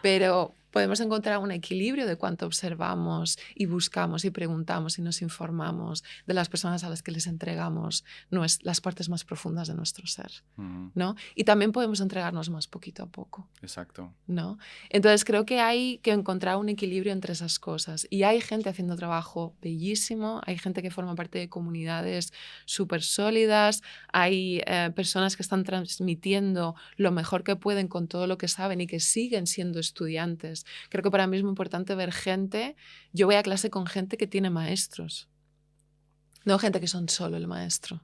Pero podemos encontrar un equilibrio de cuánto observamos y buscamos y preguntamos y nos informamos de las personas a las que les entregamos las partes más profundas de nuestro ser, ¿no? Y también podemos entregarnos más poquito a poco. Exacto. ¿No? Entonces creo que hay que encontrar un equilibrio entre esas cosas. Y hay gente haciendo trabajo bellísimo, hay gente que forma parte de comunidades súper sólidas, hay personas que están transmitiendo lo mejor que pueden con todo lo que saben y que siguen siendo estudiantes. Creo que para mí es muy importante ver gente, yo voy a clase con gente que tiene maestros, no gente que son solo el maestro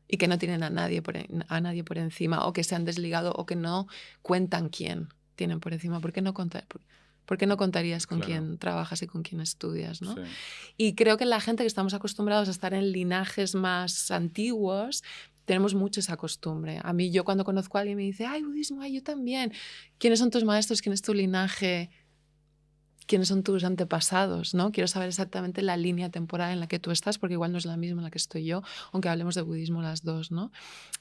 y que no tienen a nadie por encima o que se han desligado o que no cuentan quién tienen por encima. ¿Por qué no contarías con quién trabajas y con quién estudias? ¿No? Sí. Y creo que la gente que estamos acostumbrados a estar en linajes más antiguos, tenemos mucho esa costumbre. A mí, yo cuando conozco a alguien me dice, ay, budismo, ay, yo también. ¿Quiénes son tus maestros? ¿Quién es tu linaje? ¿Quiénes son tus antepasados? ¿No? Quiero saber exactamente la línea temporal en la que tú estás, porque igual no es la misma en la que estoy yo, aunque hablemos de budismo las dos, ¿no?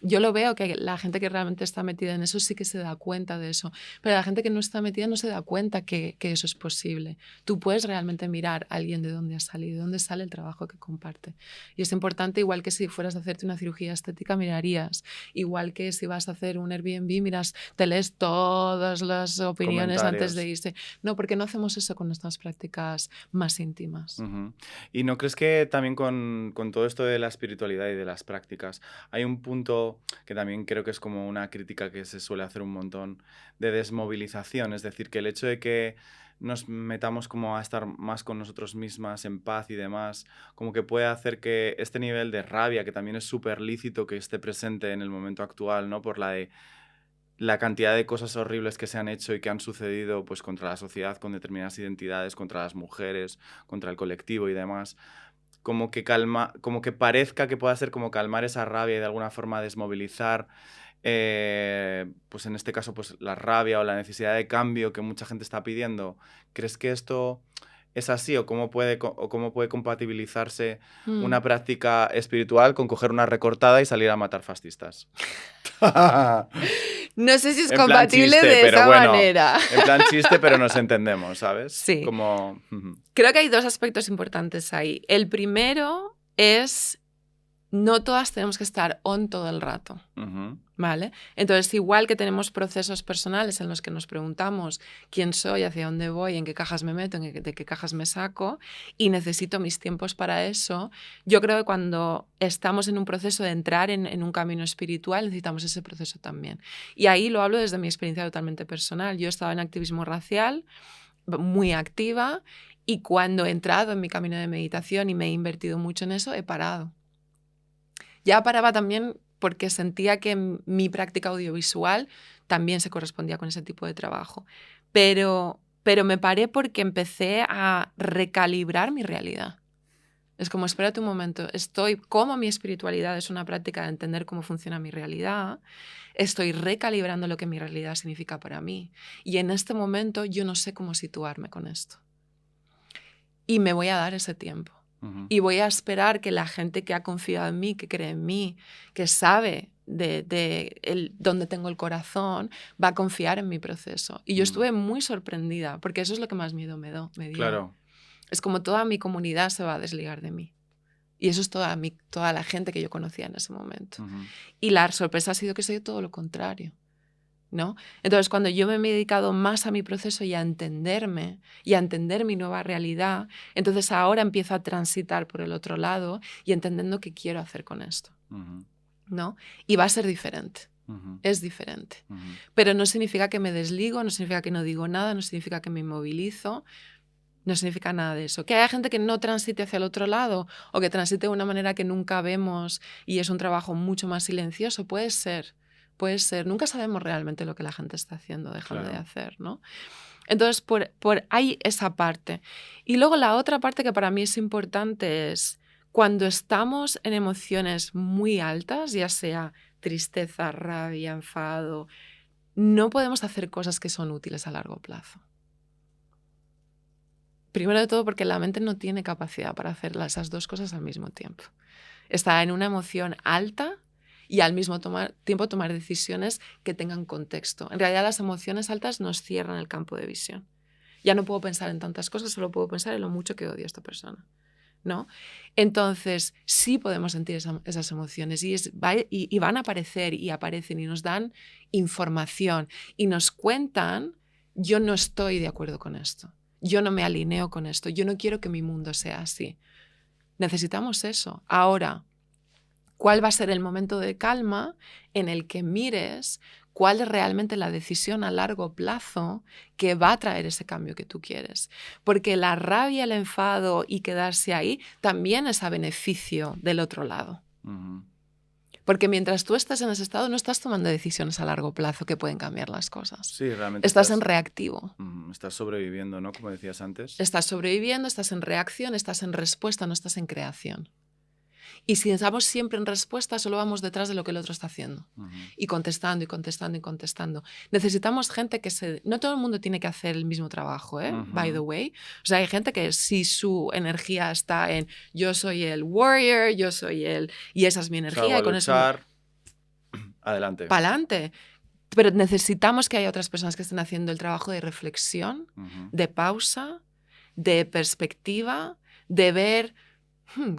Yo lo veo que la gente que realmente está metida en eso sí que se da cuenta de eso, pero la gente que no está metida no se da cuenta que eso es posible. Tú puedes realmente mirar a alguien de dónde ha salido, de dónde sale el trabajo que comparte. Y es importante, igual que si fueras a hacerte una cirugía estética, mirarías. Igual que si vas a hacer un Airbnb, te lees todas las opiniones antes de irse. No, porque no hacemos eso con nuestras prácticas más íntimas. ¿Y no crees que también con todo esto de la espiritualidad y de las prácticas hay un punto que también creo que es como una crítica que se suele hacer un montón de desmovilización? Es decir, que el hecho de que nos metamos como a estar más con nosotros mismas en paz y demás, como que puede hacer que este nivel de rabia, que también es súper lícito que esté presente en el momento actual, ¿no? Por la cantidad de cosas horribles que se han hecho y que han sucedido pues, contra la sociedad, con determinadas identidades, contra las mujeres, contra el colectivo y demás, como que parezca que pueda ser como calmar esa rabia y de alguna forma desmovilizar, pues en este caso pues, la rabia o la necesidad de cambio que mucha gente está pidiendo. ¿Crees que esto es así o cómo puede compatibilizarse una práctica espiritual con coger una recortada y salir a matar fascistas? No sé si es compatible chiste, de esa manera. En plan chiste, pero nos entendemos, ¿sabes? Sí. Como... Creo que hay dos aspectos importantes ahí. El primero es no todas tenemos que estar on todo el rato, Ujú. ¿vale? Entonces, igual que tenemos procesos personales en los que nos preguntamos quién soy, hacia dónde voy, en qué cajas me meto, de qué cajas me saco, y necesito mis tiempos para eso, yo creo que cuando estamos en un proceso de entrar en un camino espiritual, necesitamos ese proceso también. Y ahí lo hablo desde mi experiencia totalmente personal. Yo estaba en activismo racial, muy activa, y cuando he entrado en mi camino de meditación y me he invertido mucho en eso, he parado. Ya paraba también porque sentía que mi práctica audiovisual también se correspondía con ese tipo de trabajo. Pero me paré porque empecé a recalibrar mi realidad. Es como, espérate un momento, como mi espiritualidad es una práctica de entender cómo funciona mi realidad, estoy recalibrando lo que mi realidad significa para mí. Y en este momento yo no sé cómo situarme con esto. Y me voy a dar ese tiempo. Ujú. Y voy a esperar que la gente que ha confiado en mí, que cree en mí, que sabe dónde tengo el corazón, va a confiar en mi proceso. Y yo estuve muy sorprendida, porque eso es lo que más miedo me dio. Claro. Es como toda mi comunidad se va a desligar de mí. Y eso es toda la gente que yo conocía en ese momento. Ujú. Y la sorpresa ha sido que soy todo lo contrario, ¿no? Entonces, cuando yo me he dedicado más a mi proceso y a entenderme y a entender mi nueva realidad, entonces ahora empiezo a transitar por el otro lado y entendiendo qué quiero hacer con esto, Ujú. ¿no? Y va a ser diferente. Ujú. Es diferente. Ujú. Pero no significa que me desligo, no significa que no digo nada, no significa que me inmovilizo, no significa nada de eso. Que haya gente que no transite hacia el otro lado o que transite de una manera que nunca vemos y es un trabajo mucho más silencioso, puede ser. Puede ser. Nunca sabemos realmente lo que la gente está haciendo, dejando de Claro. hacer, ¿no? Entonces, hay esa parte. Y luego la otra parte que para mí es importante es cuando estamos en emociones muy altas, ya sea tristeza, rabia, enfado, no podemos hacer cosas que son útiles a largo plazo. Primero de todo porque la mente no tiene capacidad para hacer esas dos cosas al mismo tiempo. Está en una emoción alta y al mismo tiempo tomar decisiones que tengan contexto. En realidad las emociones altas nos cierran el campo de visión. Ya no puedo pensar en tantas cosas, solo puedo pensar en lo mucho que odio a esta persona, ¿no? Entonces sí podemos sentir esas emociones y van a aparecer y aparecen y nos dan información y nos cuentan, yo no estoy de acuerdo con esto. Yo no me alineo con esto. Yo no quiero que mi mundo sea así. Necesitamos eso. Ahora, ¿cuál va a ser el momento de calma en el que mires cuál es realmente la decisión a largo plazo que va a traer ese cambio que tú quieres? Porque la rabia, el enfado y quedarse ahí también es a beneficio del otro lado. Ujú. Porque mientras tú estás en ese estado, no estás tomando decisiones a largo plazo que pueden cambiar las cosas. Sí, realmente Estás en reactivo. estás sobreviviendo, ¿no? Como decías antes. Estás sobreviviendo, estás en reacción, estás en respuesta, no estás en creación. Y si estamos siempre en respuesta, solo vamos detrás de lo que el otro está haciendo. Ujú. Y contestando y contestando y contestando. Necesitamos gente que no todo el mundo tiene que hacer el mismo trabajo, by the Ujú. way. O sea, hay gente que si su energía está en yo soy el warrior, yo soy el... Y esa es mi energía Salgo a y con eso luchar. Adelante. pa'lante. Pero necesitamos que haya otras personas que estén haciendo el trabajo de reflexión, Ujú. de pausa, de perspectiva, de ver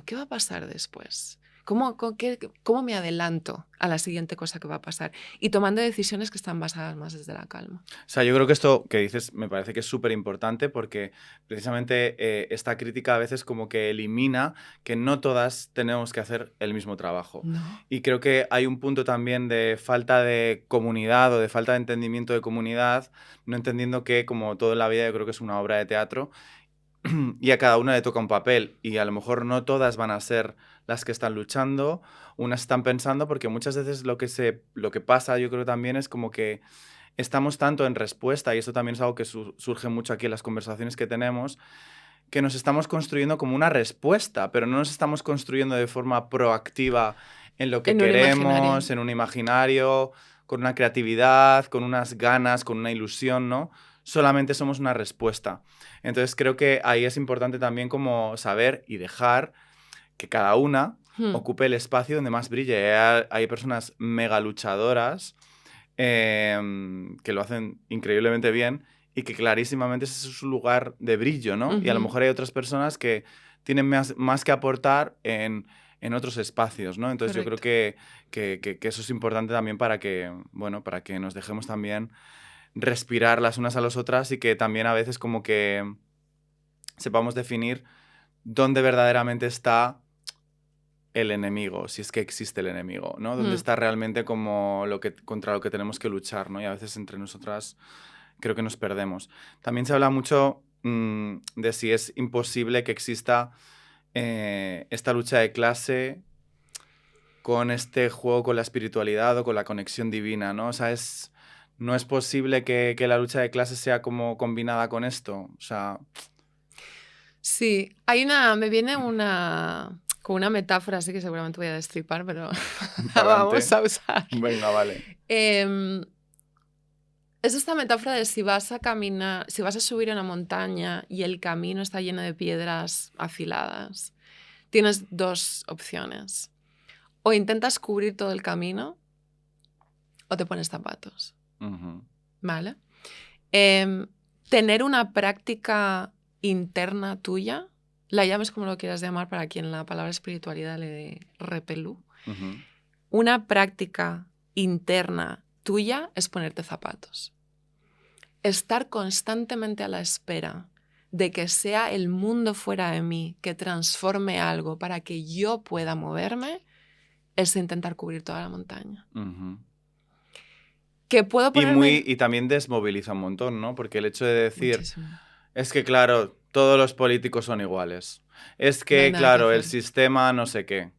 ¿qué va a pasar después? ¿Cómo me adelanto a la siguiente cosa que va a pasar? Y tomando decisiones que están basadas más desde la calma. O sea, yo creo que esto que dices me parece que es súper importante porque precisamente esta crítica a veces como que elimina que no todas tenemos que hacer el mismo trabajo. No. Y creo que hay un punto también de falta de comunidad o de falta de entendimiento de comunidad, no entendiendo que como todo en la vida yo creo que es una obra de teatro y a cada una le toca un papel y a lo mejor no todas van a ser las que están luchando, unas están pensando porque muchas veces lo que pasa yo creo también es como que estamos tanto en respuesta, y esto también es algo que surge mucho aquí en las conversaciones que tenemos, que nos estamos construyendo como una respuesta, pero no nos estamos construyendo de forma proactiva en lo que En un imaginario. queremos, en un imaginario, con una creatividad, con unas ganas, con una ilusión, ¿no? Solamente somos una respuesta. Entonces creo que ahí es importante también como saber y dejar que cada una ocupe el espacio donde más brille. Hay personas mega luchadoras que lo hacen increíblemente bien y que clarísimamente ese es su lugar de brillo, ¿no? Y a lo mejor hay otras personas que tienen más que aportar en otros espacios, ¿no? Entonces yo creo Correcto. que eso es importante también para que, bueno, para que nos dejemos también respirar las unas a las otras y que también a veces como que sepamos definir dónde verdaderamente está el enemigo, si es que existe el enemigo, ¿no? Dónde Mm. está realmente como contra lo que tenemos que luchar, ¿no? Y a veces entre nosotras creo que nos perdemos. También se habla mucho de si es imposible que exista esta lucha de clase con este juego con la espiritualidad o con la conexión divina, ¿no? O sea, no es posible que la lucha de clases sea como combinada con esto. O sea, Sí, me viene con una metáfora, así que seguramente voy a destripar, pero la para vamos adelante. a usar. Venga, vale. Em, es esta metáfora de si vas a caminar, si vas a subir una montaña y el camino está lleno de piedras afiladas, tienes dos opciones. O intentas cubrir todo el camino o te pones zapatos, Ujú, ¿vale? Em, tener una práctica interna tuya, la llames como lo quieras llamar para quien la palabra espiritualidad le dé repelú, ujú, una práctica interna tuya es ponerte zapatos. Estar constantemente a la espera de que sea el mundo fuera de mí que transforme algo para que yo pueda moverme es intentar cubrir toda la montaña. ujú. ¿Que puedo ponerme? Y también desmoviliza un montón, ¿no? Porque el hecho de decir, Muchísimo. es que, claro, todos los políticos son iguales. Es No hay que, nada que claro, el hacer. sistema no sé qué.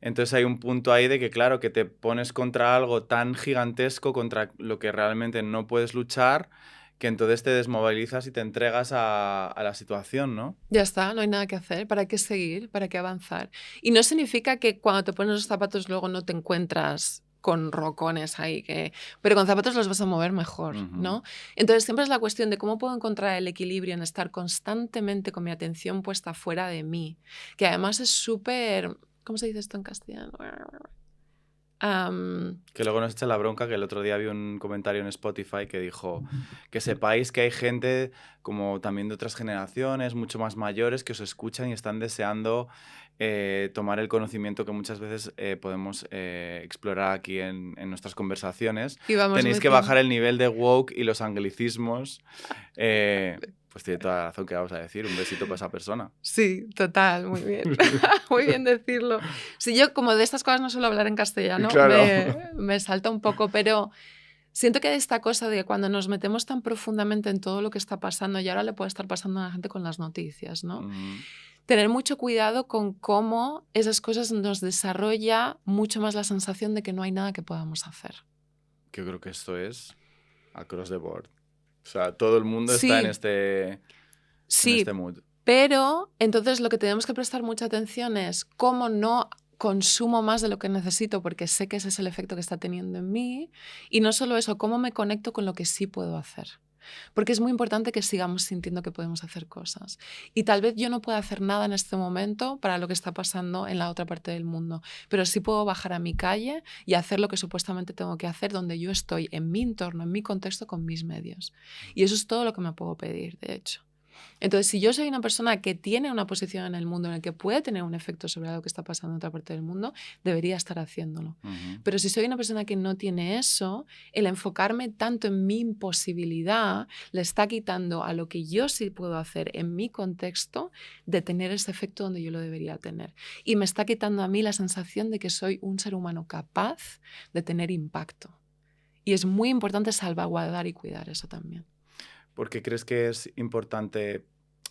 Entonces hay un punto ahí de que, claro, que te pones contra algo tan gigantesco, contra lo que realmente no puedes luchar, que entonces te desmovilizas y te entregas a la situación, ¿no? Ya está, no hay nada que hacer. ¿Para qué seguir? ¿Para qué avanzar? Y no significa que cuando te pones los zapatos luego no te encuentras con rocones ahí, pero con zapatos los vas a mover mejor, Ujú. ¿no? Entonces siempre es la cuestión de cómo puedo encontrar el equilibrio en estar constantemente con mi atención puesta fuera de mí, que además es súper, ¿cómo se dice esto en castellano? Am, Que luego nos echa la bronca, que el otro día vi un comentario en Spotify que dijo que sepáis que hay gente como también de otras generaciones, mucho más mayores, que os escuchan y están deseando tomar el conocimiento que muchas veces podemos explorar aquí en nuestras conversaciones. y vamos Tenéis que metiendo. bajar el nivel de woke y los anglicismos. Pues tiene toda la razón que vamos a decir. Un besito para esa persona. Sí, total, muy bien. Muy bien decirlo. Sí, yo como de estas cosas no suelo hablar en castellano, Claro. me salta un poco, pero siento que hay esta cosa de cuando nos metemos tan profundamente en todo lo que está pasando, y ahora le puede estar pasando a la gente con las noticias, ¿no? Mm, Tener mucho cuidado con cómo esas cosas nos desarrolla mucho más la sensación de que no hay nada que podamos hacer. que yo creo que esto es across the board. O sea, todo el mundo está Sí, en este sí, mood. pero entonces lo que tenemos que prestar mucha atención es cómo no consumo más de lo que necesito porque sé que ese es el efecto que está teniendo en mí. Y no solo eso, cómo me conecto con lo que sí puedo hacer. Porque es muy importante que sigamos sintiendo que podemos hacer cosas. Y tal vez yo no pueda hacer nada en este momento para lo que está pasando en la otra parte del mundo, pero sí puedo bajar a mi calle y hacer lo que supuestamente tengo que hacer donde yo estoy, en mi entorno, en mi contexto, con mis medios. Y eso es todo lo que me puedo pedir, de hecho. Entonces, si yo soy una persona que tiene una posición en el mundo en el que puede tener un efecto sobre algo que está pasando en otra parte del mundo, debería estar haciéndolo. Ujú. Pero si soy una persona que no tiene eso, el enfocarme tanto en mi imposibilidad le está quitando a lo que yo sí puedo hacer en mi contexto de tener ese efecto donde yo lo debería tener. Y me está quitando a mí la sensación de que soy un ser humano capaz de tener impacto. Y es muy importante salvaguardar y cuidar eso también. ¿Por qué crees que es importante,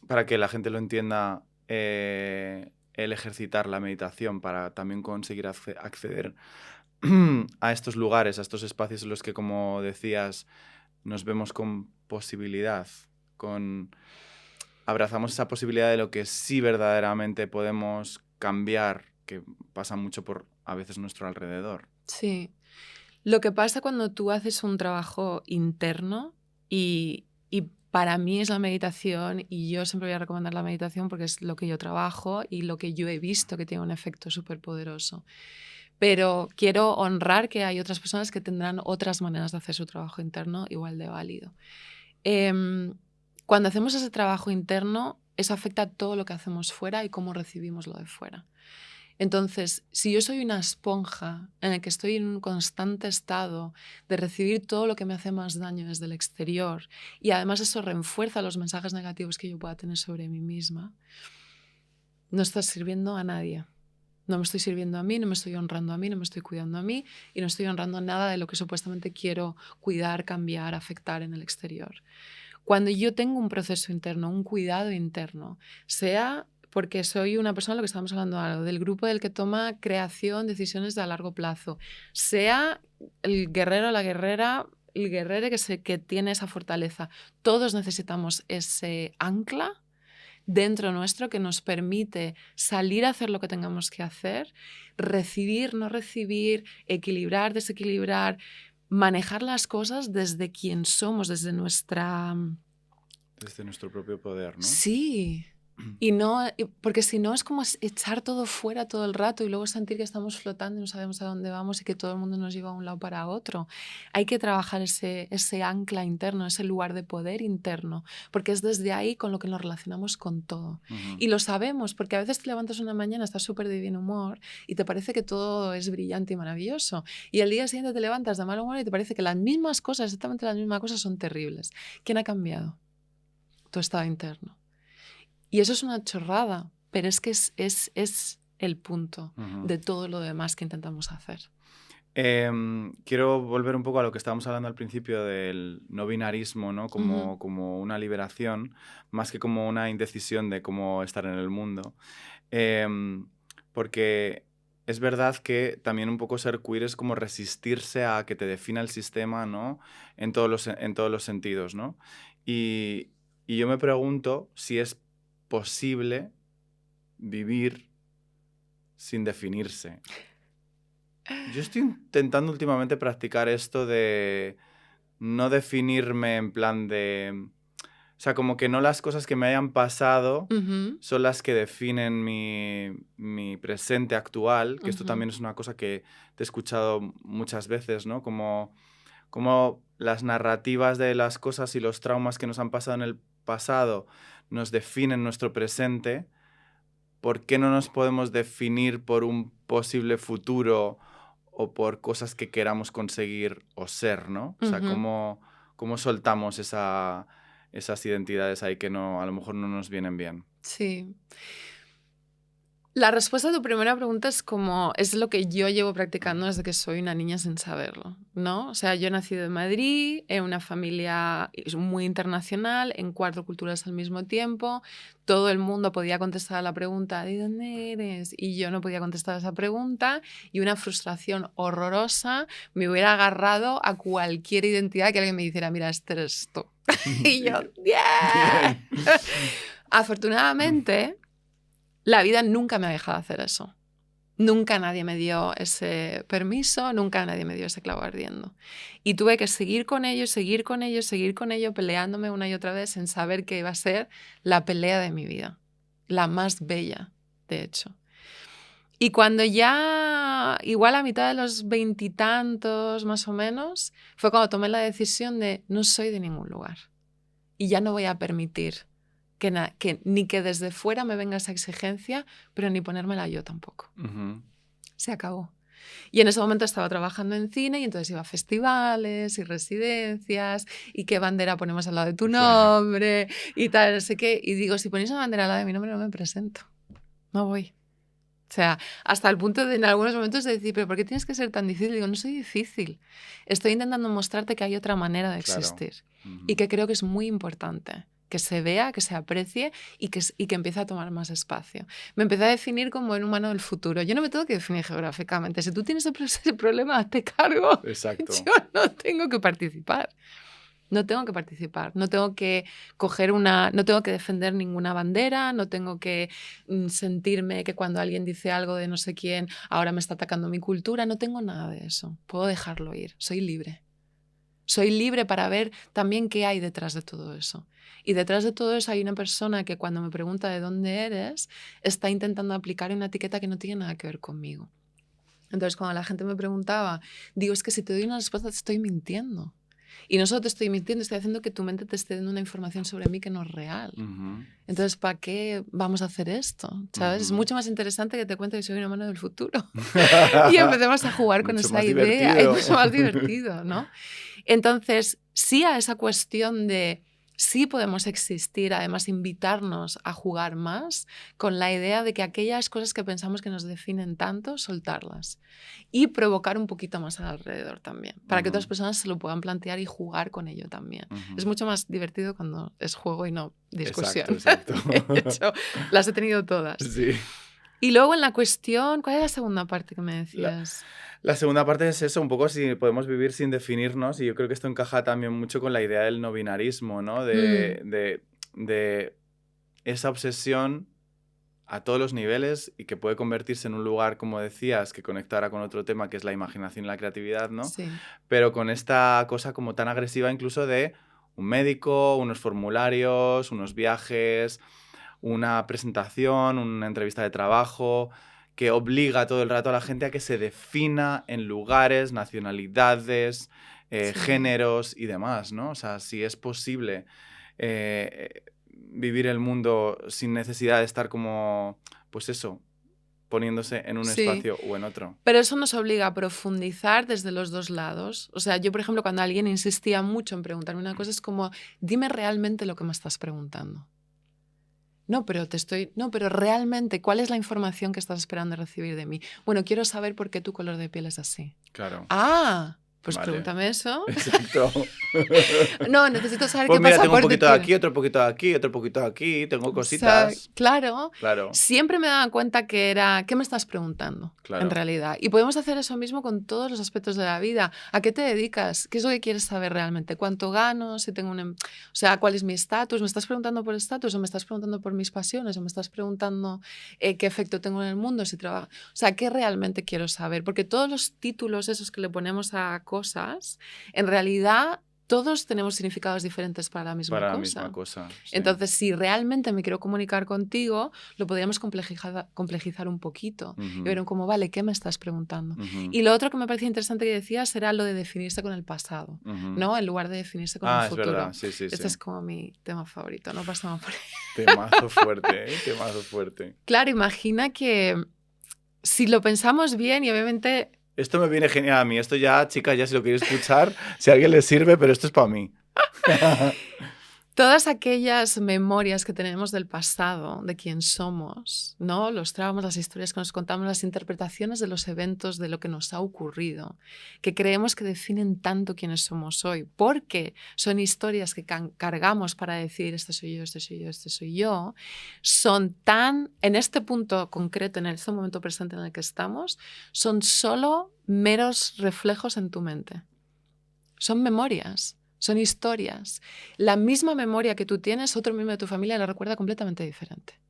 para que la gente lo entienda, el ejercitar la meditación para también conseguir acceder a estos lugares, a estos espacios en los que, como decías, nos vemos con posibilidad, con abrazamos esa posibilidad de lo que sí verdaderamente podemos cambiar, que pasa mucho por a veces nuestro alrededor? Sí. Lo que pasa cuando tú haces un trabajo interno y para mí es la meditación y yo siempre voy a recomendar la meditación porque es lo que yo trabajo y lo que yo he visto que tiene un efecto súper poderoso. Pero quiero honrar que hay otras personas que tendrán otras maneras de hacer su trabajo interno igual de válido. Em, Cuando hacemos ese trabajo interno, eso afecta a todo lo que hacemos fuera y cómo recibimos lo de fuera. Entonces, si yo soy una esponja en la que estoy en un constante estado de recibir todo lo que me hace más daño desde el exterior y además eso refuerza los mensajes negativos que yo pueda tener sobre mí misma, no estás sirviendo a nadie. No me estoy sirviendo a mí, no me estoy honrando a mí, no me estoy cuidando a mí y no estoy honrando nada de lo que supuestamente quiero cuidar, cambiar, afectar en el exterior. Cuando yo tengo un proceso interno, un cuidado interno, sea porque soy una persona, lo que estábamos hablando algo, del grupo del que toma creación, decisiones a largo plazo, sea el guerrero, la guerrera, el guerrero que tiene esa fortaleza, todos necesitamos ese ancla dentro nuestro que nos permite salir a hacer lo que tengamos que hacer, recibir, no recibir, equilibrar, desequilibrar, manejar las cosas desde quien somos, desde nuestra... Desde nuestro propio poder, ¿no? Sí. Y no, porque si no es como echar todo fuera todo el rato y luego sentir que estamos flotando y no sabemos a dónde vamos y que todo el mundo nos lleva a un lado para otro. Hay que trabajar ese ancla interno, ese lugar de poder interno, porque es desde ahí con lo que nos relacionamos con todo. Y lo sabemos, porque a veces te levantas una mañana, estás súper de bien humor y te parece que todo es brillante y maravilloso. Y al día siguiente te levantas de mal humor y te parece que las mismas cosas, exactamente las mismas cosas, son terribles. ¿Quién ha cambiado? Tu estado interno. Y eso es una chorrada, pero es que es el punto de todo lo demás que intentamos hacer. Quiero volver un poco a lo que estábamos hablando al principio del no binarismo, ¿no? Como una liberación, más que como una indecisión de cómo estar en el mundo. Porque es verdad que también un poco ser queer es como resistirse a que te defina el sistema, ¿no? En todos los sentidos, ¿no? Y yo me pregunto si es posible vivir sin definirse. Yo estoy intentando últimamente practicar esto de no definirme en plan de... O sea, como que no las cosas que me hayan pasado son las que definen mi presente actual, que esto también es una cosa que te he escuchado muchas veces, ¿no? Como las narrativas de las cosas y los traumas que nos han pasado en el pasado nos definen nuestro presente. ¿Por qué no nos podemos definir por un posible futuro o por cosas que queramos conseguir o ser, ¿no? O sea, ¿cómo soltamos esas identidades ahí que a lo mejor no nos vienen bien? Sí. La respuesta a tu primera pregunta es lo que yo llevo practicando desde que soy una niña sin saberlo, ¿no? O sea, yo he nacido en Madrid, en una familia muy internacional, en 4 culturas al mismo tiempo. Todo el mundo podía contestar a la pregunta ¿de dónde eres? Y yo no podía contestar a esa pregunta y una frustración horrorosa me hubiera agarrado a cualquier identidad que alguien me dijera, mira, este eres tú. Y yo, ¡yeah! Afortunadamente, la vida nunca me ha dejado hacer eso. Nunca nadie me dio ese permiso, nunca nadie me dio ese clavo ardiendo. Y tuve que seguir con ello, seguir con ello, seguir con ello, peleándome una y otra vez en saber que iba a ser la pelea de mi vida. La más bella, de hecho. Y cuando ya, igual a mitad de los 20 y tantos más o menos, fue cuando tomé la decisión de no soy de ningún lugar. Y ya no voy a permitir ni que desde fuera me venga esa exigencia, pero ni ponérmela yo tampoco. Se acabó. Y en ese momento estaba trabajando en cine y entonces iba a festivales y residencias y qué bandera ponemos al lado de tu nombre y tal, no sé qué. Y digo, si ponéis una bandera al lado de mi nombre no me presento, no voy. O sea, hasta el punto de en algunos momentos de decir, pero ¿por qué tienes que ser tan difícil? Digo, no soy difícil. Estoy intentando mostrarte que hay otra manera de existir y que creo que es muy importante que se vea, que se aprecie y que empiece a tomar más espacio. Me empecé a definir como el humano del futuro. Yo no me tengo que definir geográficamente. Si tú tienes ese problema, hazte cargo. Exacto. Yo no tengo que participar. No tengo que participar, no tengo que no tengo que defender ninguna bandera, no tengo que sentirme que cuando alguien dice algo de no sé quién, ahora me está atacando mi cultura, no tengo nada de eso. Puedo dejarlo ir, soy libre. Soy libre para ver también qué hay detrás de todo eso. Y detrás de todo eso hay una persona que cuando me pregunta de dónde eres, está intentando aplicar una etiqueta que no tiene nada que ver conmigo. Entonces, cuando la gente me preguntaba, digo, es que si te doy una respuesta te estoy mintiendo. Y no solo te estoy mintiendo, estoy haciendo que tu mente te esté dando una información sobre mí que no es real. Entonces, ¿para qué vamos a hacer esto? ¿Sabes? Es mucho más interesante que te cuente que soy una mano del futuro. Y empecemos a jugar con Mucho esa más idea. Es divertido. mucho más divertido, ¿no? Entonces, sí a esa cuestión de sí podemos existir, además invitarnos a jugar más con la idea de que aquellas cosas que pensamos que nos definen tanto, soltarlas y provocar un poquito más alrededor también, para que otras personas se lo puedan plantear y jugar con ello también. Es mucho más divertido cuando es juego y no discusión. Exacto. De hecho, las he tenido todas. Sí. Y luego en la cuestión, ¿cuál es la segunda parte que me decías? La segunda parte es eso, un poco si podemos vivir sin definirnos, y yo creo que esto encaja también mucho con la idea del no binarismo, ¿no? De esa obsesión a todos los niveles y que puede convertirse en un lugar, como decías, que conectara con otro tema que es la imaginación y la creatividad, ¿no? Sí. Pero con esta cosa como tan agresiva incluso de un médico, unos formularios, unos viajes, una presentación, una entrevista de trabajo, que obliga todo el rato a la gente a que se defina en lugares, nacionalidades, Sí. géneros y demás, ¿no? O sea, si es posible vivir el mundo sin necesidad de estar como, pues eso, poniéndose en un Sí. espacio o en otro. Pero eso nos obliga a profundizar desde los dos lados. O sea, yo, por ejemplo, cuando alguien insistía mucho en preguntarme una cosa, es como, dime realmente lo que me estás preguntando. No, pero realmente, ¿cuál es la información que estás esperando recibir de mí? Bueno, quiero saber por qué tu color de piel es así. Claro. Ah, pues Vale. pregúntame eso. Exacto. No, necesito saber Pues qué mira, pasa tengo un por poquito de dentro. aquí, otro poquito de aquí, otro poquito de aquí, tengo O sea, cositas. claro, Claro, siempre me daba cuenta que era, ¿qué me estás preguntando? claro. En realidad. Y podemos hacer eso mismo con todos los aspectos de la vida. ¿A qué te dedicas? ¿Qué es lo que quieres saber realmente? ¿Cuánto gano? Si tengo o sea, ¿cuál es mi estatus? ¿Me estás preguntando por estatus o me estás preguntando por mis pasiones o me estás preguntando qué efecto tengo en el mundo si trabajo? O sea, ¿qué realmente quiero saber? Porque todos los títulos esos que le ponemos a cosas, en realidad todos tenemos significados diferentes para la misma Para la cosa. misma cosa. Sí. Entonces, si realmente me quiero comunicar contigo, lo podríamos complejizar un poquito. Y ver como, vale, ¿qué me estás preguntando? Y lo otro que me parecía interesante que decías era lo de definirse con el pasado, ¿no? En lugar de definirse con el futuro. Es verdad, sí, sí, Este es como mi tema favorito, no pasamos por ahí. Temazo fuerte, ¿eh? Temazo fuerte. Claro, imagina que si lo pensamos bien y obviamente... Esto me viene genial a mí. Esto ya, chicas, ya si lo queréis escuchar, si a alguien le sirve, pero esto es para mí. Todas aquellas memorias que tenemos del pasado, de quién somos, ¿no? Los traumas, las historias que nos contamos, las interpretaciones de los eventos, de lo que nos ha ocurrido, que creemos que definen tanto quiénes somos hoy, porque son historias que cargamos para decir, este soy yo, este soy yo, este soy yo, son tan, en este punto concreto, en este momento presente en el que estamos, son solo meros reflejos en tu mente. Son memorias. Son historias. La misma memoria que tú tienes, otro miembro de tu familia la recuerda completamente diferente,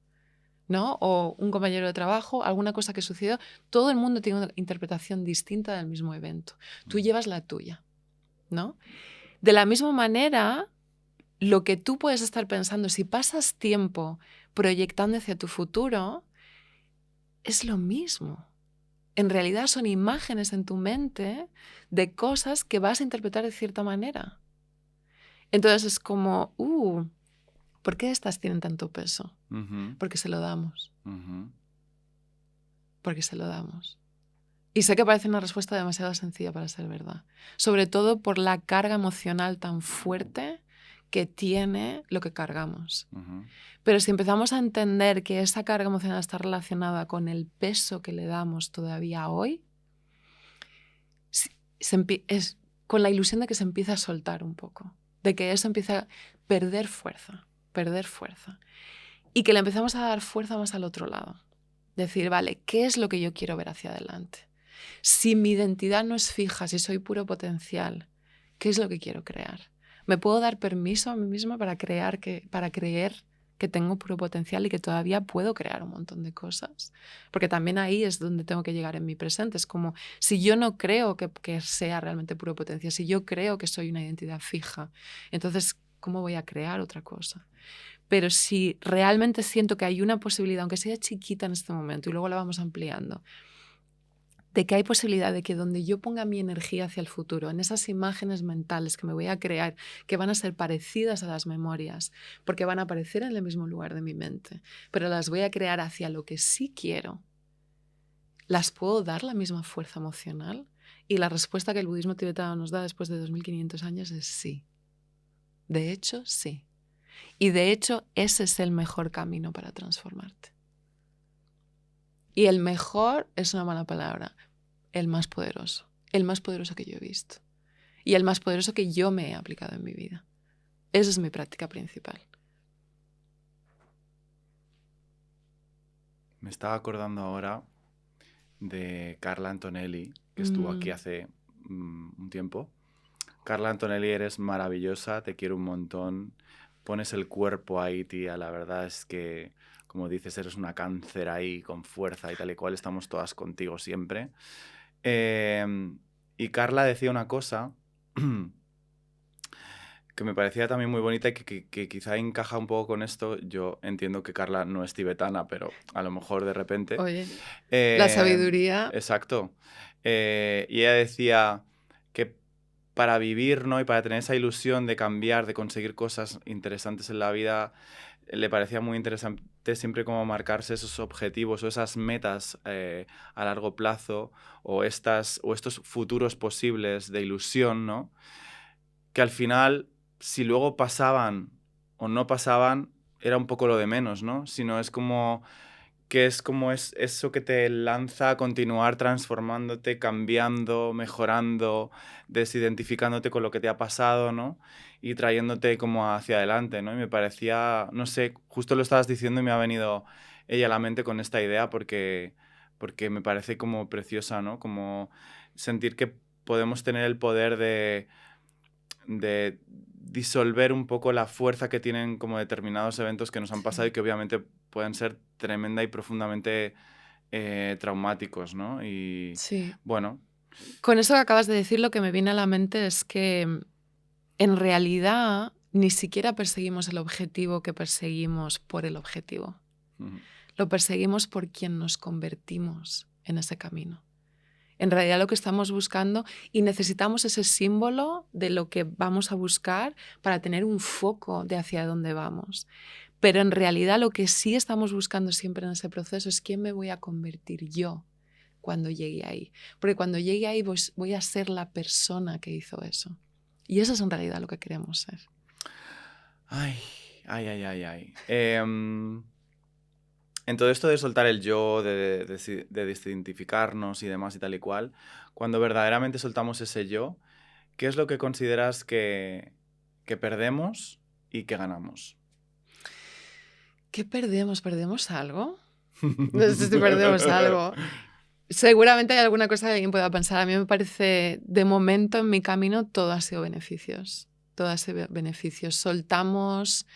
¿no? O un compañero de trabajo, alguna cosa que sucedió. Todo el mundo tiene una interpretación distinta del mismo evento. Tú llevas la tuya, ¿no? De la misma manera, lo que tú puedes estar pensando, si pasas tiempo proyectando hacia tu futuro, es lo mismo. En realidad son imágenes en tu mente de cosas que vas a interpretar de cierta manera. Entonces es como, ¿por qué estas tienen tanto peso? Porque se lo damos. Porque se lo damos. Y sé que parece una respuesta demasiado sencilla para ser verdad. Sobre todo por la carga emocional tan fuerte que tiene lo que cargamos. Pero si empezamos a entender que esa carga emocional está relacionada con el peso que le damos todavía hoy, es con la ilusión de que se empieza a soltar un poco. De que eso empieza a perder fuerza. Y que le empezamos a dar fuerza más al otro lado. Decir, vale, ¿qué es lo que yo quiero ver hacia adelante? Si mi identidad no es fija, si soy puro potencial, ¿qué es lo que quiero crear? ¿Me puedo dar permiso a mí misma para creer que tengo puro potencial y que todavía puedo crear un montón de cosas? Porque también ahí es donde tengo que llegar en mi presente. Es como, si yo no creo que sea realmente puro potencial, si yo creo que soy una identidad fija, entonces, ¿cómo voy a crear otra cosa? Pero si realmente siento que hay una posibilidad, aunque sea chiquita en este momento, y luego la vamos ampliando, de que hay posibilidad de que donde yo ponga mi energía hacia el futuro, en esas imágenes mentales que me voy a crear, que van a ser parecidas a las memorias, porque van a aparecer en el mismo lugar de mi mente, pero las voy a crear hacia lo que sí quiero, ¿las puedo dar la misma fuerza emocional? Y la respuesta que el budismo tibetano nos da después de 2500 años es sí. De hecho, sí. Y de hecho, ese es el mejor camino para transformarte. Y el mejor es una mala palabra. El más poderoso que yo he visto y el más poderoso que yo me he aplicado en mi vida. Esa es mi práctica principal. Me estaba acordando ahora de Carla Antonelli, que estuvo aquí hace un tiempo. Carla Antonelli, eres maravillosa, te quiero un montón, pones el cuerpo ahí, tía, la verdad es que, como dices, eres una cáncer ahí con fuerza y tal y cual, estamos todas contigo siempre. Y Carla decía una cosa que me parecía también muy bonita y que quizá encaja un poco con esto. Yo entiendo que Carla no es tibetana, pero a lo mejor de repente. Oye, la Eh, sabiduría. exacto. Y ella decía que para vivir, ¿no? Y para tener esa ilusión de cambiar, de conseguir cosas interesantes en la vida, le parecía muy interesante siempre como marcarse esos objetivos o esas metas a largo plazo o estos futuros posibles de ilusión, ¿no? Que al final, si luego pasaban o no pasaban, era un poco lo de menos, ¿no? Sino es como que es como eso que te lanza a continuar transformándote, cambiando, mejorando, desidentificándote con lo que te ha pasado, ¿no? Y trayéndote como hacia adelante, ¿no? Y me parecía, no sé, justo lo estabas diciendo y me ha venido ella a la mente con esta idea porque me parece como preciosa, ¿no? Como sentir que podemos tener el poder de disolver un poco la fuerza que tienen como determinados eventos que nos han pasado y que obviamente pueden ser tremenda y profundamente traumáticos, ¿no? Y Sí. bueno. Con eso que acabas de decir, lo que me viene a la mente es que en realidad ni siquiera perseguimos el objetivo que perseguimos por el objetivo. Lo perseguimos por quien nos convertimos en ese camino. En realidad lo que estamos buscando, y necesitamos ese símbolo de lo que vamos a buscar para tener un foco de hacia dónde vamos. Pero en realidad lo que sí estamos buscando siempre en ese proceso es quién me voy a convertir yo cuando llegue ahí. Porque cuando llegue ahí voy a ser la persona que hizo eso. Y eso es en realidad lo que queremos ser. Ay. En todo esto de soltar el yo, de desidentificarnos y demás y tal y cual, cuando verdaderamente soltamos ese yo, ¿qué es lo que consideras que perdemos y que ganamos? ¿Qué perdemos? ¿Perdemos algo? No sé si perdemos algo. Seguramente hay alguna cosa que alguien pueda pensar. A mí me parece, de momento en mi camino, todo ha sido beneficios. Todo ha sido beneficios. Soltamos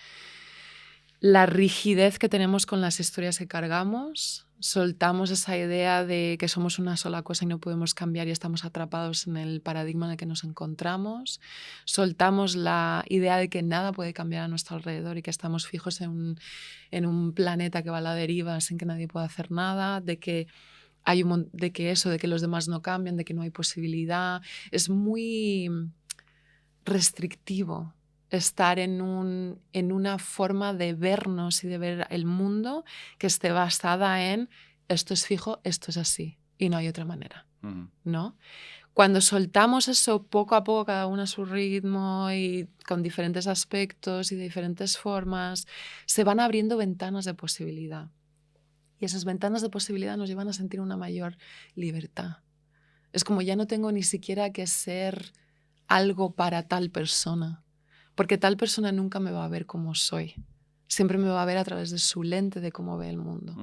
la rigidez que tenemos con las historias que cargamos, soltamos esa idea de que somos una sola cosa y no podemos cambiar y estamos atrapados en el paradigma en el que nos encontramos, soltamos la idea de que nada puede cambiar a nuestro alrededor y que estamos fijos en un planeta que va a la deriva sin que nadie pueda hacer nada, de que de que los demás no cambian, de que no hay posibilidad. Es muy restrictivo estar en una forma de vernos y de ver el mundo que esté basada en esto es fijo, esto es así y no hay otra manera, ¿no? Cuando soltamos eso poco a poco, cada uno a su ritmo y con diferentes aspectos y de diferentes formas, se van abriendo ventanas de posibilidad. Y esas ventanas de posibilidad nos llevan a sentir una mayor libertad. Es como ya no tengo ni siquiera que ser algo para tal persona, porque tal persona nunca me va a ver como soy. Siempre me va a ver a través de su lente de cómo ve el mundo,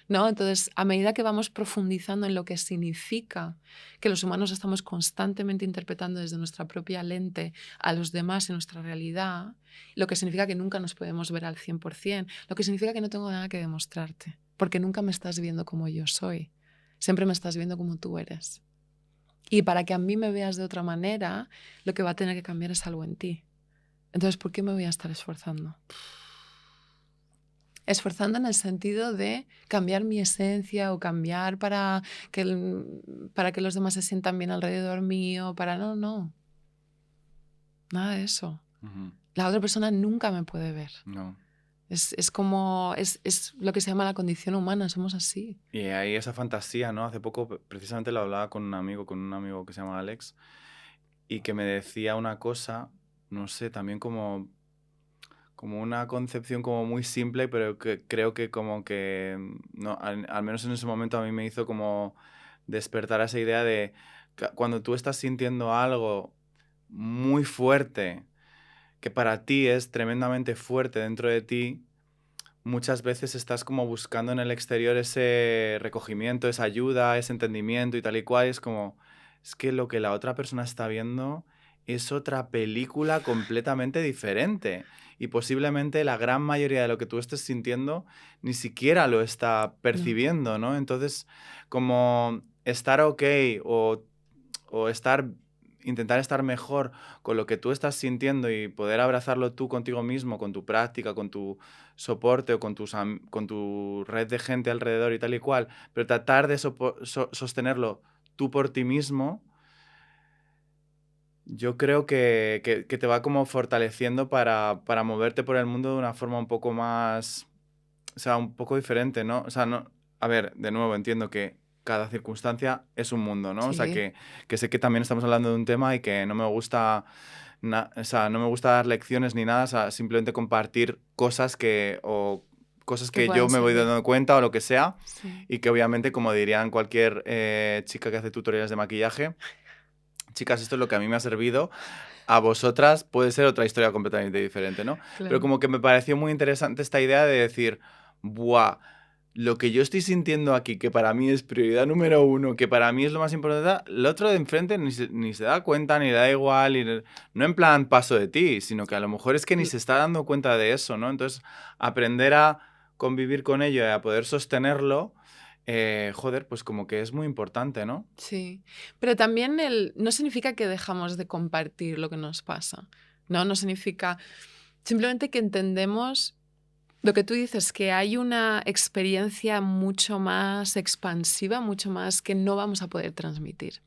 ¿no? Entonces, a medida que vamos profundizando en lo que significa que los humanos estamos constantemente interpretando desde nuestra propia lente a los demás en nuestra realidad, lo que significa que nunca nos podemos ver al 100%, lo que significa que no tengo nada que demostrarte, porque nunca me estás viendo como yo soy, siempre me estás viendo como tú eres. Y para que a mí me veas de otra manera, lo que va a tener que cambiar es algo en ti. Entonces, ¿por qué me voy a estar esforzando? Esforzando en el sentido de cambiar mi esencia o cambiar para que los demás se sientan bien alrededor mío, no, nada de eso. Ujú. La otra persona nunca me puede ver. No. Es como, es lo que se llama la condición humana, somos así. Y hay esa fantasía, ¿no? Hace poco precisamente lo hablaba con un amigo que se llama Alex, y que me decía una cosa, no sé, también como una concepción como muy simple, pero que creo que como que, no, al menos en ese momento a mí me hizo como despertar esa idea de cuando tú estás sintiendo algo muy fuerte, que para ti es tremendamente fuerte dentro de ti, muchas veces estás como buscando en el exterior ese recogimiento, esa ayuda, ese entendimiento y tal y cual. Y es como, es que lo que la otra persona está viendo es otra película completamente diferente. Y posiblemente la gran mayoría de lo que tú estés sintiendo ni siquiera lo está No. percibiendo, ¿no? Entonces, como estar ok o, o intentar estar mejor con lo que tú estás sintiendo y poder abrazarlo tú contigo mismo, con tu práctica, con tu soporte o con tu red de gente alrededor y tal y cual, pero tratar de sostenerlo tú por ti mismo, yo creo que te va como fortaleciendo para moverte por el mundo de una forma un poco más, o sea, un poco diferente, ¿no? O sea, no, a ver, de nuevo, entiendo que cada circunstancia es un mundo, ¿no? O sea, Sí, que sé que también estamos hablando de un tema y que no me gusta, o sea, no me gusta dar lecciones ni nada, o sea, simplemente compartir cosas que que yo puedan me voy servir. dando cuenta o lo que sea, Sí. y que obviamente, como dirían cualquier chica que hace tutoriales de maquillaje, chicas, esto es lo que a mí me ha servido, a vosotras puede ser otra historia completamente diferente, ¿no? Pero Claro. como que me pareció muy interesante esta idea de decir, ¡buah! Lo que yo estoy sintiendo aquí, que para mí es prioridad número uno, que para mí es lo más importante, el otro de enfrente ni se da cuenta, ni le da igual, no en plan paso de ti, sino que a lo mejor es que ni L- se está dando cuenta de eso, ¿no? Entonces, aprender a convivir con ello y a poder sostenerlo, joder, pues como que es muy importante, ¿no? Sí. Pero también no significa que dejamos de compartir lo que nos pasa. No significa simplemente que entendemos lo que tú dices, que hay una experiencia mucho más expansiva, mucho más que no vamos a poder transmitir.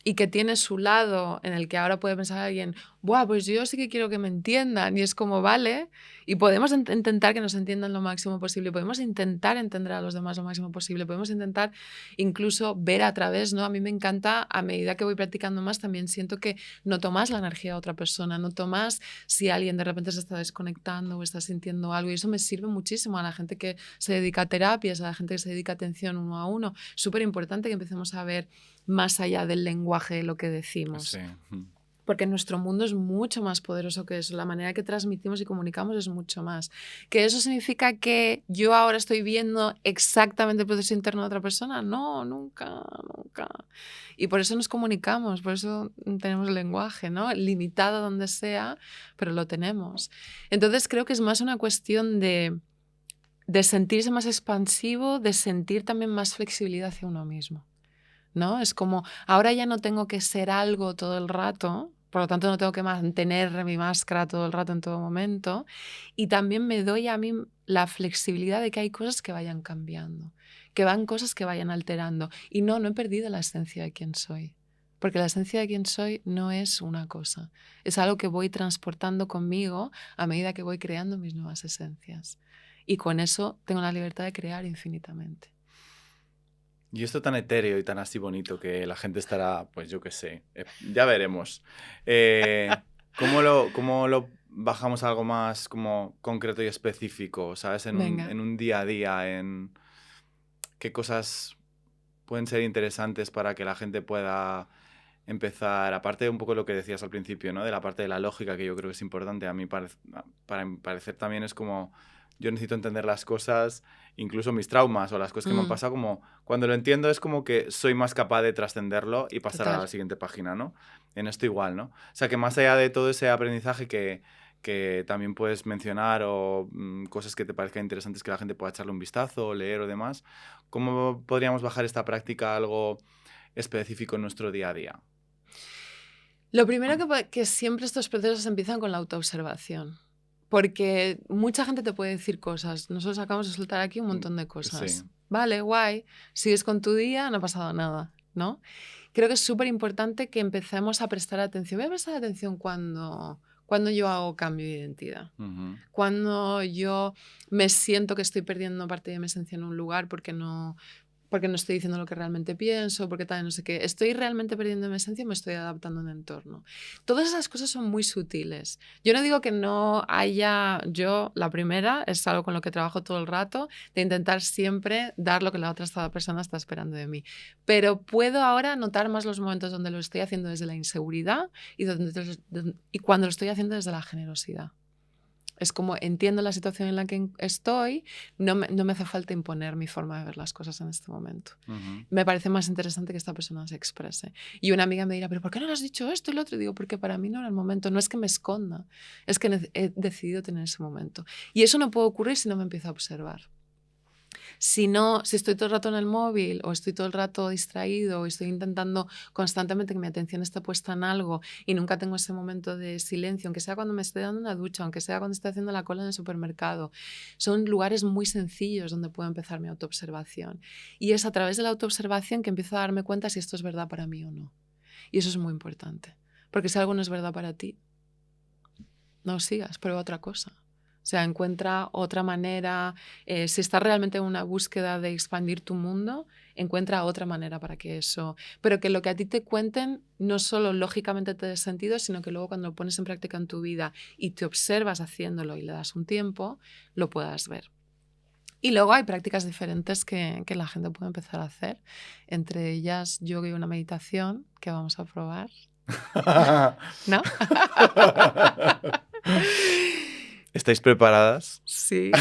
Y que tiene su lado en el que ahora puede pensar alguien, buah, pues yo sí que quiero que me entiendan. Y es como, vale, y podemos intentar que nos entiendan lo máximo posible, podemos intentar entender a los demás lo máximo posible, podemos intentar incluso ver a través, ¿no? A mí me encanta, a medida que voy practicando más, también siento que noto más la energía de otra persona, noto más si alguien de repente se está desconectando o está sintiendo algo. Y eso me sirve muchísimo a la gente que se dedica a terapias, a la gente que se dedica a atención uno a uno. Súper importante que empecemos a ver más allá del lenguaje de lo que Sí. decimos. Porque nuestro mundo es mucho más poderoso que eso. La manera que transmitimos y comunicamos es mucho más. ¿Que eso significa que yo ahora estoy viendo exactamente el proceso interno de otra persona? No, nunca, nunca. Y por eso nos comunicamos, por eso tenemos el lenguaje, ¿no? Limitado donde sea, pero lo tenemos. Entonces creo que es más una cuestión de sentirse más expansivo, de sentir también más flexibilidad hacia uno mismo. ¿No? Es como, ahora ya no tengo que ser algo todo el rato, por lo tanto no tengo que mantener mi máscara todo el rato en todo momento, y también me doy a mí la flexibilidad de que hay cosas que vayan cambiando, que van cosas que vayan alterando, y no he perdido la esencia de quién soy. Porque la esencia de quién soy no es una cosa, es algo que voy transportando conmigo a medida que voy creando mis nuevas esencias. Y con eso tengo la libertad de crear infinitamente. Y esto tan etéreo y tan así bonito que la gente estará, pues yo qué sé, ya veremos. ¿Cómo lo bajamos a algo más como concreto y específico, ¿sabes? Venga. En un día a día, en qué cosas pueden ser interesantes para que la gente pueda empezar, aparte de un poco lo que decías al principio, ¿no? De la parte de la lógica, que yo creo que es importante, a mí para mi parecer también es como, yo necesito entender las cosas, incluso mis traumas o las cosas que me han Mm, pasado, como cuando lo entiendo es como que soy más capaz de trascenderlo y pasar a total. la siguiente página, ¿no? En esto igual, ¿no? O sea, que más allá de todo ese aprendizaje que también puedes mencionar o cosas que te parezcan interesantes que la gente pueda echarle un vistazo o leer o demás, ¿cómo podríamos bajar esta práctica a algo específico en nuestro día a día? Lo primero que siempre estos procesos empiezan con la autoobservación, Porque mucha gente te puede decir cosas. Nosotros acabamos de soltar aquí un montón de Sí. cosas. Vale, guay. Sigues con tu día, no ha pasado nada, ¿no? Creo que es súper importante que empecemos a prestar atención. Voy a prestar atención cuando yo hago cambio de identidad. Ujú. Cuando yo me siento que estoy perdiendo parte de mi esencia en un lugar porque no estoy diciendo lo que realmente pienso, porque tal, no sé qué. ¿Estoy realmente perdiendo mi esencia o me estoy adaptando a un entorno? Todas esas cosas son muy sutiles. Yo no digo que no haya, yo, la primera, es algo con lo que trabajo todo el rato, de intentar siempre dar lo que la otra persona está esperando de mí. Pero puedo ahora notar más los momentos donde lo estoy haciendo desde la inseguridad y cuando lo estoy haciendo desde la generosidad. Es como entiendo la situación en la que estoy, no me hace falta imponer mi forma de ver las cosas en este momento. Ujú. Me parece más interesante que esta persona se exprese. Y una amiga me dirá, ¿pero por qué no le has dicho esto y lo otro? Y digo, porque para mí no era el momento. No es que me esconda, es que he decidido tener ese momento. Y eso no puede ocurrir si no me empiezo a observar. Si estoy todo el rato en el móvil o estoy todo el rato distraído o estoy intentando constantemente que mi atención esté puesta en algo y nunca tengo ese momento de silencio, aunque sea cuando me estoy dando una ducha, aunque sea cuando estoy haciendo la cola en el supermercado, son lugares muy sencillos donde puedo empezar mi autoobservación. Y es a través de la autoobservación que empiezo a darme cuenta si esto es verdad para mí o no. Y eso es muy importante, porque si algo no es verdad para ti, no sigas, prueba otra cosa. O sea, encuentra otra manera. Si estás realmente en una búsqueda de expandir tu mundo, encuentra otra manera para que eso... Pero que lo que a ti te cuenten no solo lógicamente te dé sentido, sino que luego cuando lo pones en práctica en tu vida y te observas haciéndolo y le das un tiempo, lo puedas ver. Y luego hay prácticas diferentes que la gente puede empezar a hacer. Entre ellas, yoga y una meditación que vamos a probar. ¿No? ¿Estáis preparadas? Sí.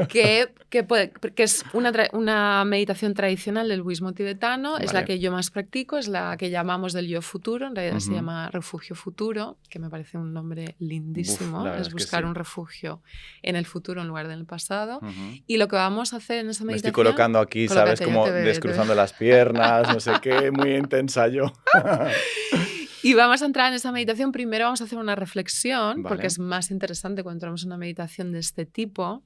Que es una meditación tradicional del budismo tibetano, es la Vale. que yo más practico, es la que llamamos del yo futuro, en realidad se Ujú. llama refugio futuro, que me parece un nombre lindísimo, La verdad es es que buscar sí. un refugio en el futuro en lugar del pasado. Ujú. Y lo que vamos a hacer en esa Me estoy meditación, colocando aquí, ¿sabes? colócate, ya Como te veo. descruzando las piernas, no sé qué, muy intensa yo. Y vamos a entrar en esa meditación. Primero vamos a hacer una reflexión, porque Vale. es más interesante cuando entramos en una meditación de este tipo,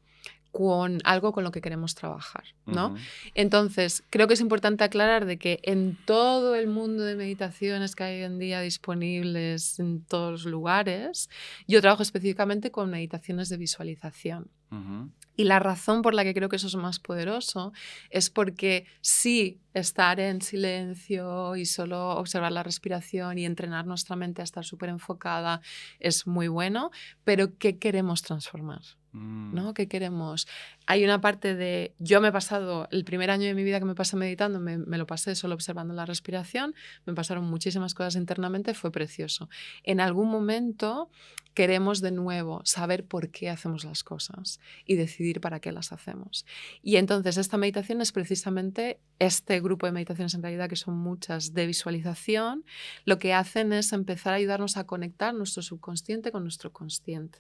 con algo con lo que queremos trabajar, ¿no? Ujú. Entonces, creo que es importante aclarar de que en todo el mundo de meditaciones que hay hoy en día disponibles en todos los lugares, yo trabajo específicamente con meditaciones de visualización. Ujú. Y la razón por la que creo que eso es más poderoso es porque sí, estar en silencio y solo observar la respiración y entrenar nuestra mente a estar súper enfocada es muy bueno, pero ¿qué queremos transformar? ¿No? ¿Qué queremos? Hay una parte de, yo me he pasado, el primer año de mi vida que me pasé meditando, me lo pasé solo observando la respiración, me pasaron muchísimas cosas internamente, fue precioso. En algún momento queremos de nuevo saber por qué hacemos las cosas y decidir para qué las hacemos. Y entonces esta meditación es precisamente este grupo de meditaciones, en realidad que son muchas, de visualización, lo que hacen es empezar a ayudarnos a conectar nuestro subconsciente con nuestro consciente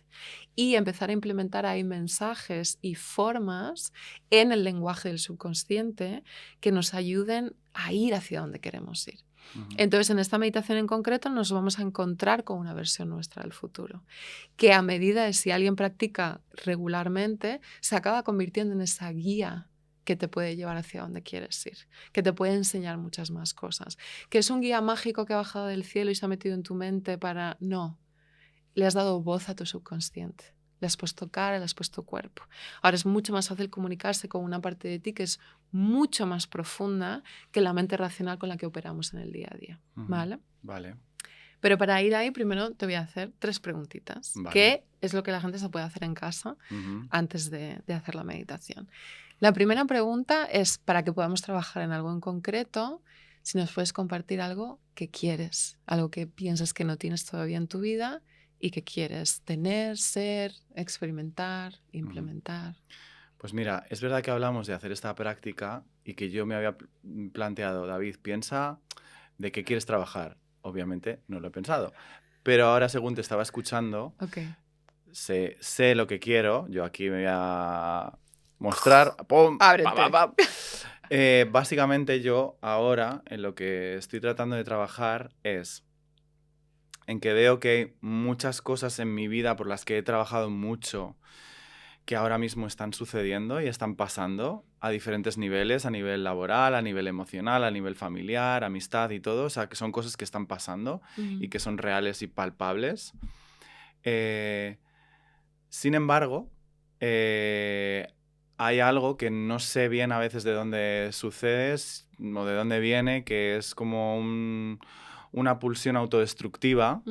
y empezar a implementar ahí mensajes y formas en el lenguaje del subconsciente que nos ayuden a ir hacia donde queremos ir. Ujú. Entonces, en esta meditación en concreto nos vamos a encontrar con una versión nuestra del futuro, que a medida de si alguien practica regularmente, se acaba convirtiendo en esa guía que te puede llevar hacia donde quieres ir, que te puede enseñar muchas más cosas, que es un guía mágico que ha bajado del cielo y se ha metido en tu mente para... No, le has dado voz a tu subconsciente. Le has puesto cara, le has puesto cuerpo. Ahora es mucho más fácil comunicarse con una parte de ti que es mucho más profunda que la mente racional con la que operamos en el día a día. Ujú. ¿Vale? Vale. Pero para ir ahí, primero te voy a hacer 3 preguntitas, Vale. que es lo que la gente se puede hacer en casa Ujú. antes de hacer la meditación. La primera pregunta es, para que podamos trabajar en algo en concreto, si nos puedes compartir algo que quieres, algo que piensas que no tienes todavía en tu vida y que quieres tener, ser, experimentar, implementar. Pues mira, es verdad que hablamos de hacer esta práctica y que yo me había planteado, David, piensa de qué quieres trabajar. Obviamente no lo he pensado. Pero ahora, según te estaba escuchando, Ok. sé lo que quiero. Yo aquí me voy a mostrar. ¡Pum! ¡Pa, pa, Ábrete. pa! Básicamente yo ahora en lo que estoy tratando de trabajar es en que veo que hay muchas cosas en mi vida por las que he trabajado mucho que ahora mismo están sucediendo y están pasando a diferentes niveles, a nivel laboral, a nivel emocional, a nivel familiar, amistad y todo. O sea, que son cosas que están pasando y que son reales y palpables. Eh, Sin embargo, hay algo que no sé bien a veces de dónde sucede o de dónde viene, que es como una pulsión autodestructiva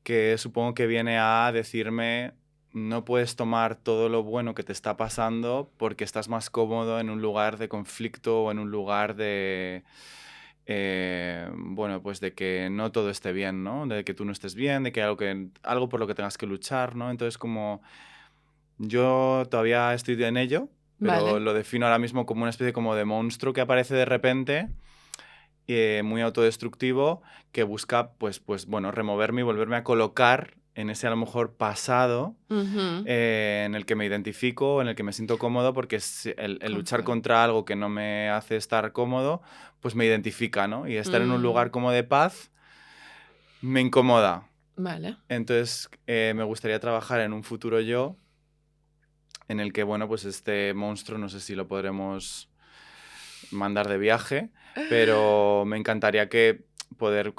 que supongo que viene a decirme no puedes tomar todo lo bueno que te está pasando porque estás más cómodo en un lugar de conflicto o en un lugar de, bueno, pues de que no todo esté bien, ¿no? De que tú no estés bien, de que algo por lo que tengas que luchar, ¿no? Entonces como yo todavía estoy en ello, pero Vale. lo defino ahora mismo como una especie como de monstruo que aparece de repente, muy autodestructivo, que busca, pues bueno, removerme y volverme a colocar en ese a lo mejor pasado Ujú. en el que me identifico, en el que me siento cómodo, porque el luchar Confort. contra algo que no me hace estar cómodo, pues me identifica, ¿no? Y estar en un lugar como de paz me incomoda. Vale. Entonces, me gustaría trabajar en un futuro yo en el que, bueno, pues este monstruo, no sé si lo podremos mandar de viaje, pero me encantaría que poder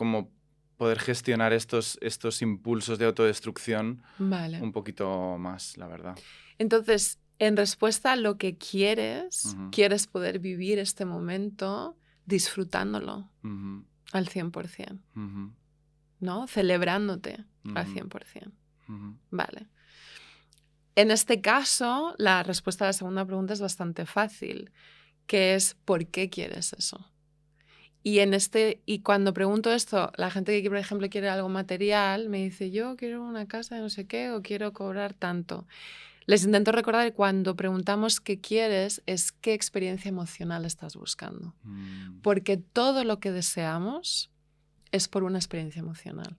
gestionar estos impulsos de autodestrucción Vale. un poquito más, la verdad. Entonces, en respuesta a lo que quieres, Ujú, quieres poder vivir este momento disfrutándolo ujú, al 100%, ujú, ¿no? Celebrándote al ujú, 100%. ujú, Vale. En este caso, la respuesta a la segunda pregunta es bastante fácil, que es ¿por qué quieres eso? Y cuando pregunto esto, la gente que, por ejemplo, quiere algo material, me dice, yo quiero una casa de no sé qué o quiero cobrar tanto. Les intento recordar que cuando preguntamos qué quieres, es qué experiencia emocional estás buscando. mm, Porque todo lo que deseamos es por una experiencia emocional.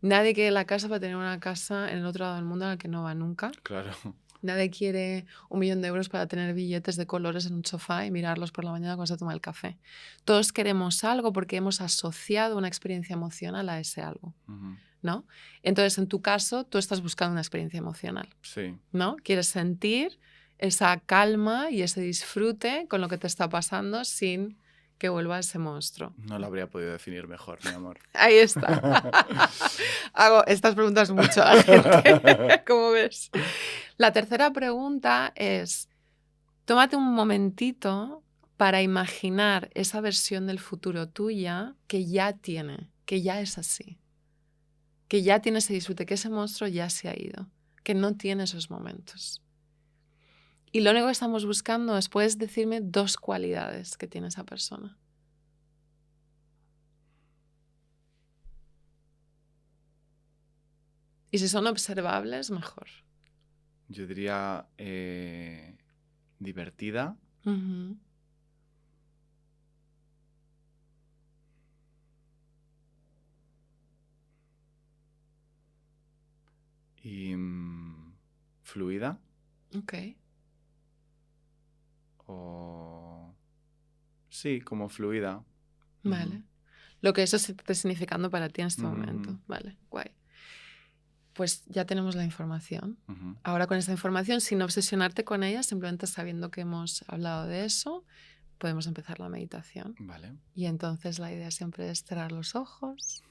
Nadie quiere la casa para tener una casa en el otro lado del mundo en la que no va nunca. claro. Nadie quiere 1.000.000 de euros para tener billetes de colores en un sofá y mirarlos por la mañana cuando se toma el café. Todos queremos algo porque hemos asociado una experiencia emocional a ese algo, Ujú, ¿no? Entonces, en tu caso, tú estás buscando una experiencia emocional, sí. ¿no? Quieres sentir esa calma y ese disfrute con lo que te está pasando sin que vuelva ese monstruo. No lo habría podido definir mejor, mi amor. Ahí está. Hago estas preguntas mucho a la gente, como ves. La tercera pregunta es, tómate un momentito para imaginar esa versión del futuro tuya que ya tiene, que ya es así, que ya tiene ese disfrute, que ese monstruo ya se ha ido, que no tiene esos momentos. Y lo único que estamos buscando es, puedes decirme 2 cualidades que tiene esa persona. Y si son observables, mejor. Yo diría divertida Ujú. y fluida Ok, o... Sí, como fluida. Ujú, vale. Lo que eso esté significando para ti en este ujú, momento. Vale, guay. Pues ya tenemos la información. ujú, Ahora con esta información, sin obsesionarte con ella, simplemente sabiendo que hemos hablado de eso, podemos empezar la meditación. vale. Y entonces la idea siempre es cerrar los ojos,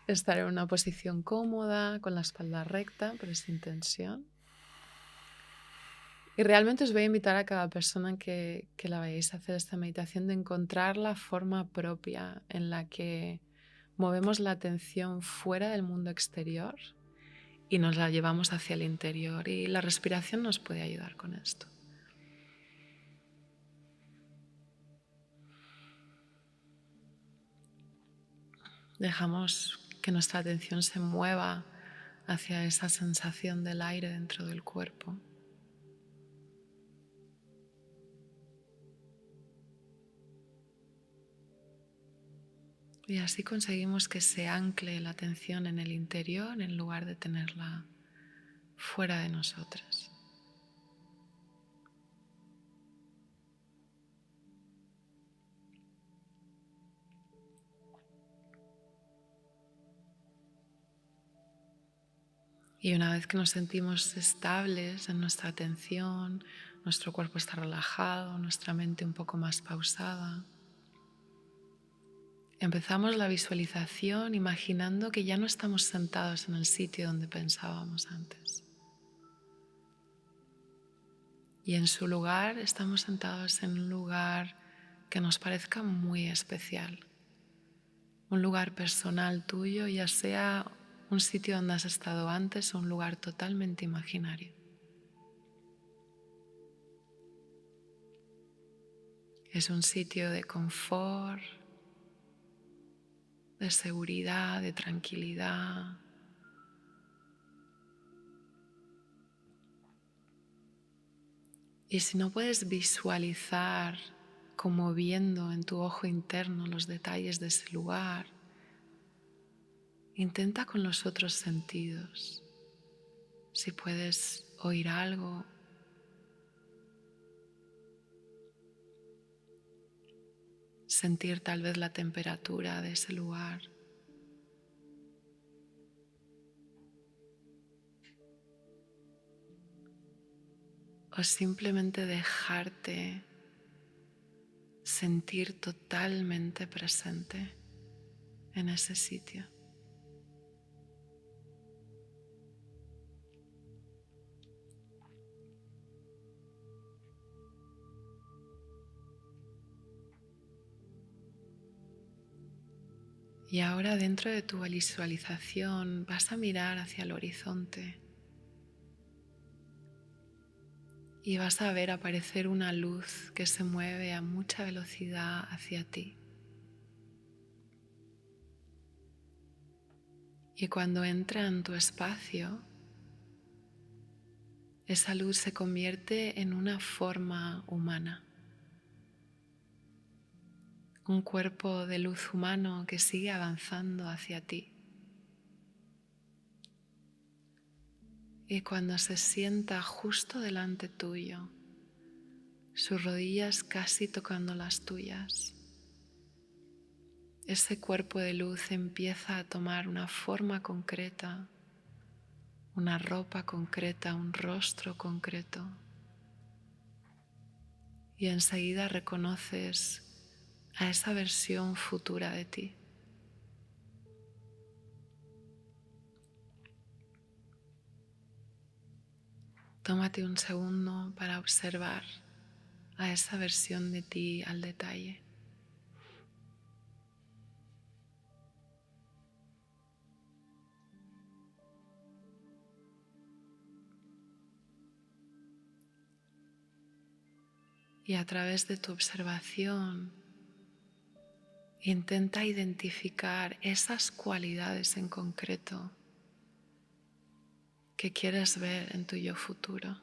estar en una posición cómoda, con la espalda recta, pero sin tensión. Y realmente os voy a invitar a cada persona que la vayáis a hacer esta meditación de encontrar la forma propia en la que movemos la atención fuera del mundo exterior y nos la llevamos hacia el interior. Y la respiración nos puede ayudar con esto. Dejamos que nuestra atención se mueva hacia esa sensación del aire dentro del cuerpo. Y así conseguimos que se ancle la atención en el interior en lugar de tenerla fuera de nosotros. Y una vez que nos sentimos estables en nuestra atención, nuestro cuerpo está relajado, nuestra mente un poco más pausada, empezamos la visualización imaginando que ya no estamos sentados en el sitio donde pensábamos antes. Y en su lugar estamos sentados en un lugar que nos parezca muy especial. Un lugar personal tuyo, ya sea un sitio donde has estado antes o un lugar totalmente imaginario. Es un sitio de confort, de seguridad, de tranquilidad. Y si no puedes visualizar como viendo en tu ojo interno los detalles de ese lugar, intenta con los otros sentidos. Si puedes oír algo, sentir tal vez la temperatura de ese lugar. O simplemente dejarte sentir totalmente presente en ese sitio. Y ahora dentro de tu visualización vas a mirar hacia el horizonte y vas a ver aparecer una luz que se mueve a mucha velocidad hacia ti. Y cuando entra en tu espacio, esa luz se convierte en una forma humana. Un cuerpo de luz humano que sigue avanzando hacia ti. Y cuando se sienta justo delante tuyo, sus rodillas casi tocando las tuyas, ese cuerpo de luz empieza a tomar una forma concreta, una ropa concreta, un rostro concreto. Y enseguida reconoces a esa versión futura de ti. Tómate un segundo para observar a esa versión de ti al detalle. Y a través de tu observación, intenta identificar esas cualidades en concreto que quieres ver en tu yo futuro.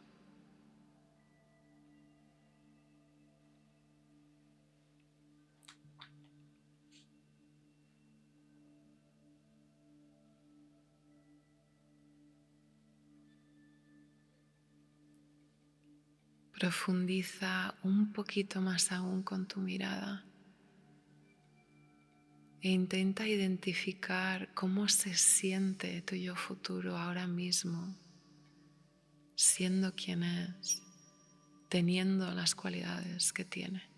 Profundiza un poquito más aún con tu mirada e intenta identificar cómo se siente tu yo futuro ahora mismo, siendo quien es, teniendo las cualidades que tiene.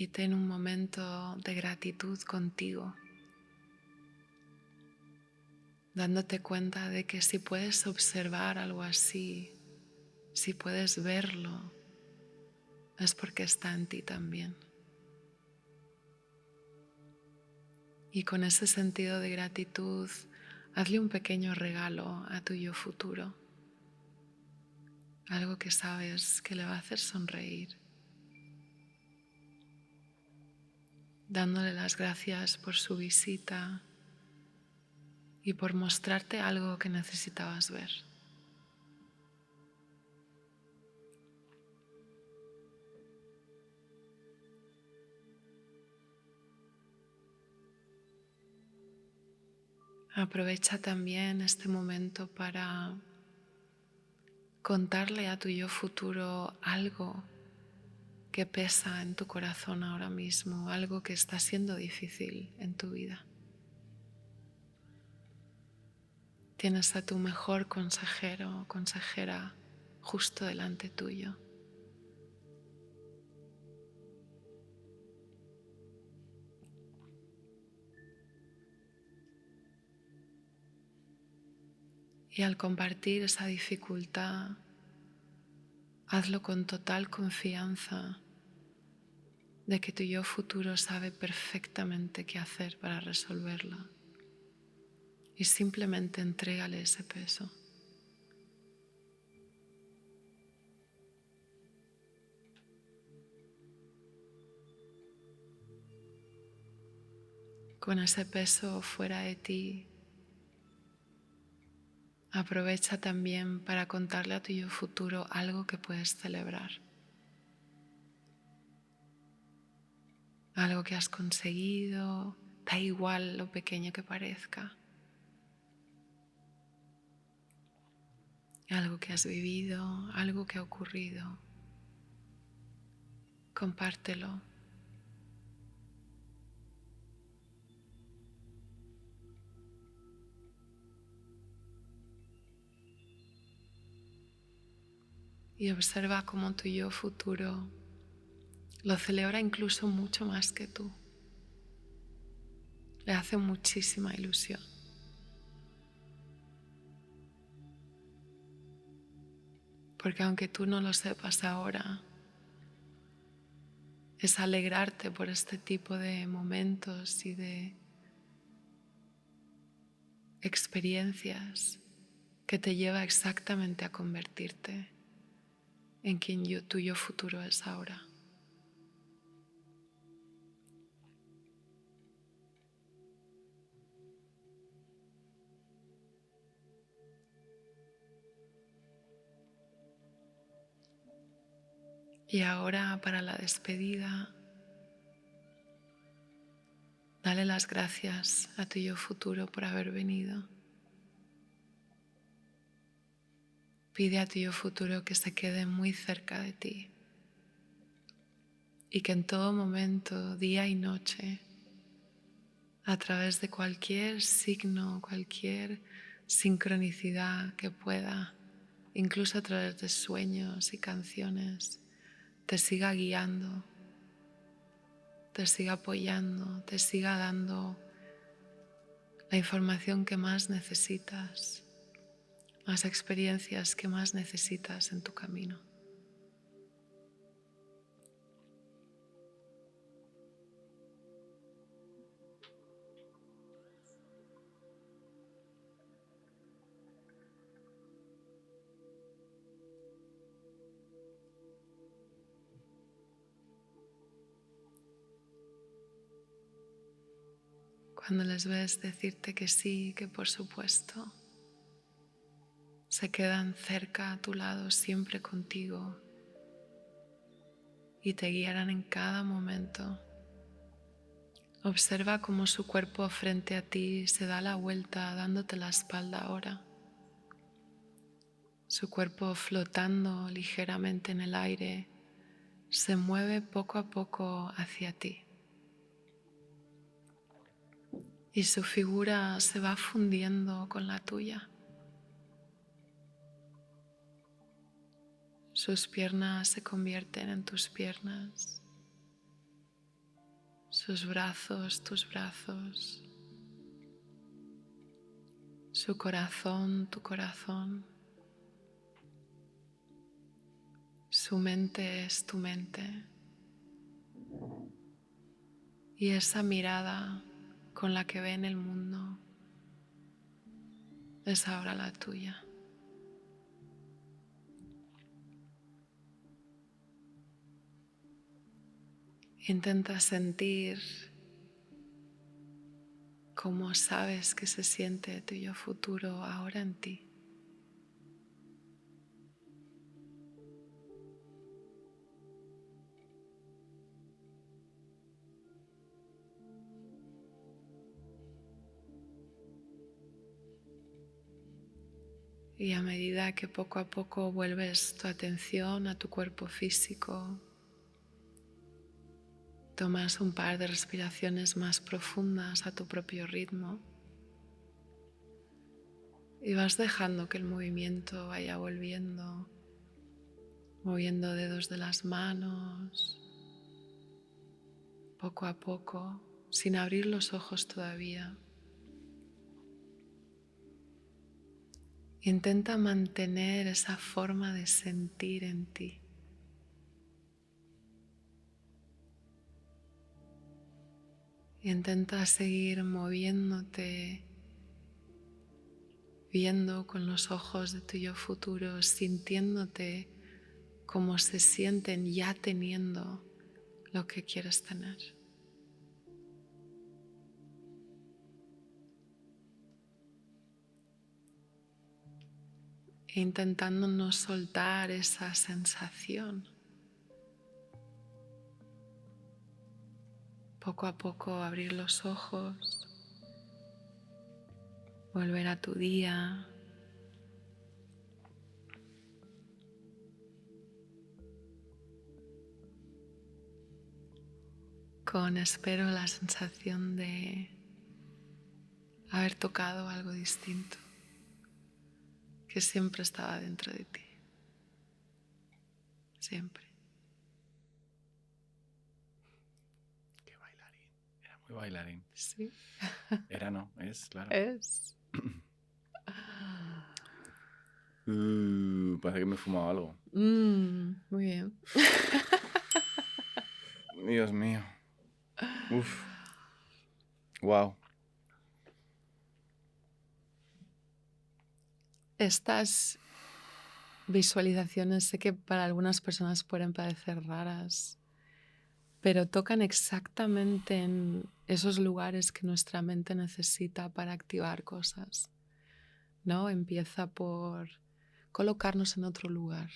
Y ten un momento de gratitud contigo, dándote cuenta de que si puedes observar algo así, si puedes verlo, es porque está en ti también. Y con ese sentido de gratitud, hazle un pequeño regalo a tu yo futuro, algo que sabes que le va a hacer sonreír, dándole las gracias por su visita y por mostrarte algo que necesitabas ver. Aprovecha también este momento para contarle a tu yo futuro algo que pesa en tu corazón ahora mismo, algo que está siendo difícil en tu vida. Tienes a tu mejor consejero o consejera justo delante tuyo. Y al compartir esa dificultad, hazlo con total confianza de que tu yo futuro sabe perfectamente qué hacer para resolverla. Y simplemente entrégale ese peso. Con ese peso fuera de ti, aprovecha también para contarle a tu yo futuro algo que puedes celebrar. Algo que has conseguido, da igual lo pequeño que parezca. Algo que has vivido, algo que ha ocurrido. Compártelo. Y observa cómo tu yo futuro lo celebra incluso mucho más que tú. Le hace muchísima ilusión. Porque aunque tú no lo sepas ahora, es alegrarte por este tipo de momentos y de experiencias que te lleva exactamente a convertirte en quien tu yo futuro es ahora. Y ahora, para la despedida, dale las gracias a tu yo futuro por haber venido. Pide a tu yo futuro que se quede muy cerca de ti y que en todo momento, día y noche, a través de cualquier signo, cualquier sincronicidad que pueda, incluso a través de sueños y canciones, te siga guiando, te siga apoyando, te siga dando la información que más necesitas, las experiencias que más necesitas en tu camino. Cuando les ves decirte que sí, que por supuesto, se quedan cerca a tu lado, siempre contigo, y te guiarán en cada momento. Observa cómo su cuerpo frente a ti se da la vuelta, dándote la espalda ahora. Su cuerpo flotando ligeramente en el aire se mueve poco a poco hacia ti. Y su figura se va fundiendo con la tuya. Sus piernas se convierten en tus piernas. Sus brazos, tus brazos. Su corazón, tu corazón. Su mente es tu mente. Y esa mirada con la que ven el mundo es ahora la tuya. Intenta sentir cómo sabes que se siente tu yo futuro ahora en ti. Y a medida que poco a poco vuelves tu atención a tu cuerpo físico, tomas un par de respiraciones más profundas a tu propio ritmo y vas dejando que el movimiento vaya volviendo, moviendo dedos de las manos, poco a poco, sin abrir los ojos todavía. Intenta mantener esa forma de sentir en ti. Intenta seguir moviéndote, viendo con los ojos de tu yo futuro, sintiéndote como se sienten ya teniendo lo que quieres tener. E intentando no soltar esa sensación. Poco a poco abrir los ojos, volver a tu día. Con, espero, la sensación de haber tocado algo distinto que siempre estaba dentro de ti. Siempre. Qué bailarín. Era muy bailarín. Sí. Era, no, es, claro. Es. Parece que me he fumado algo. Muy bien. Dios mío. Uf. Wow. Estas visualizaciones sé que para algunas personas pueden parecer raras, pero tocan exactamente en esos lugares que nuestra mente necesita para activar cosas, ¿no? Empieza por colocarnos en otro lugar,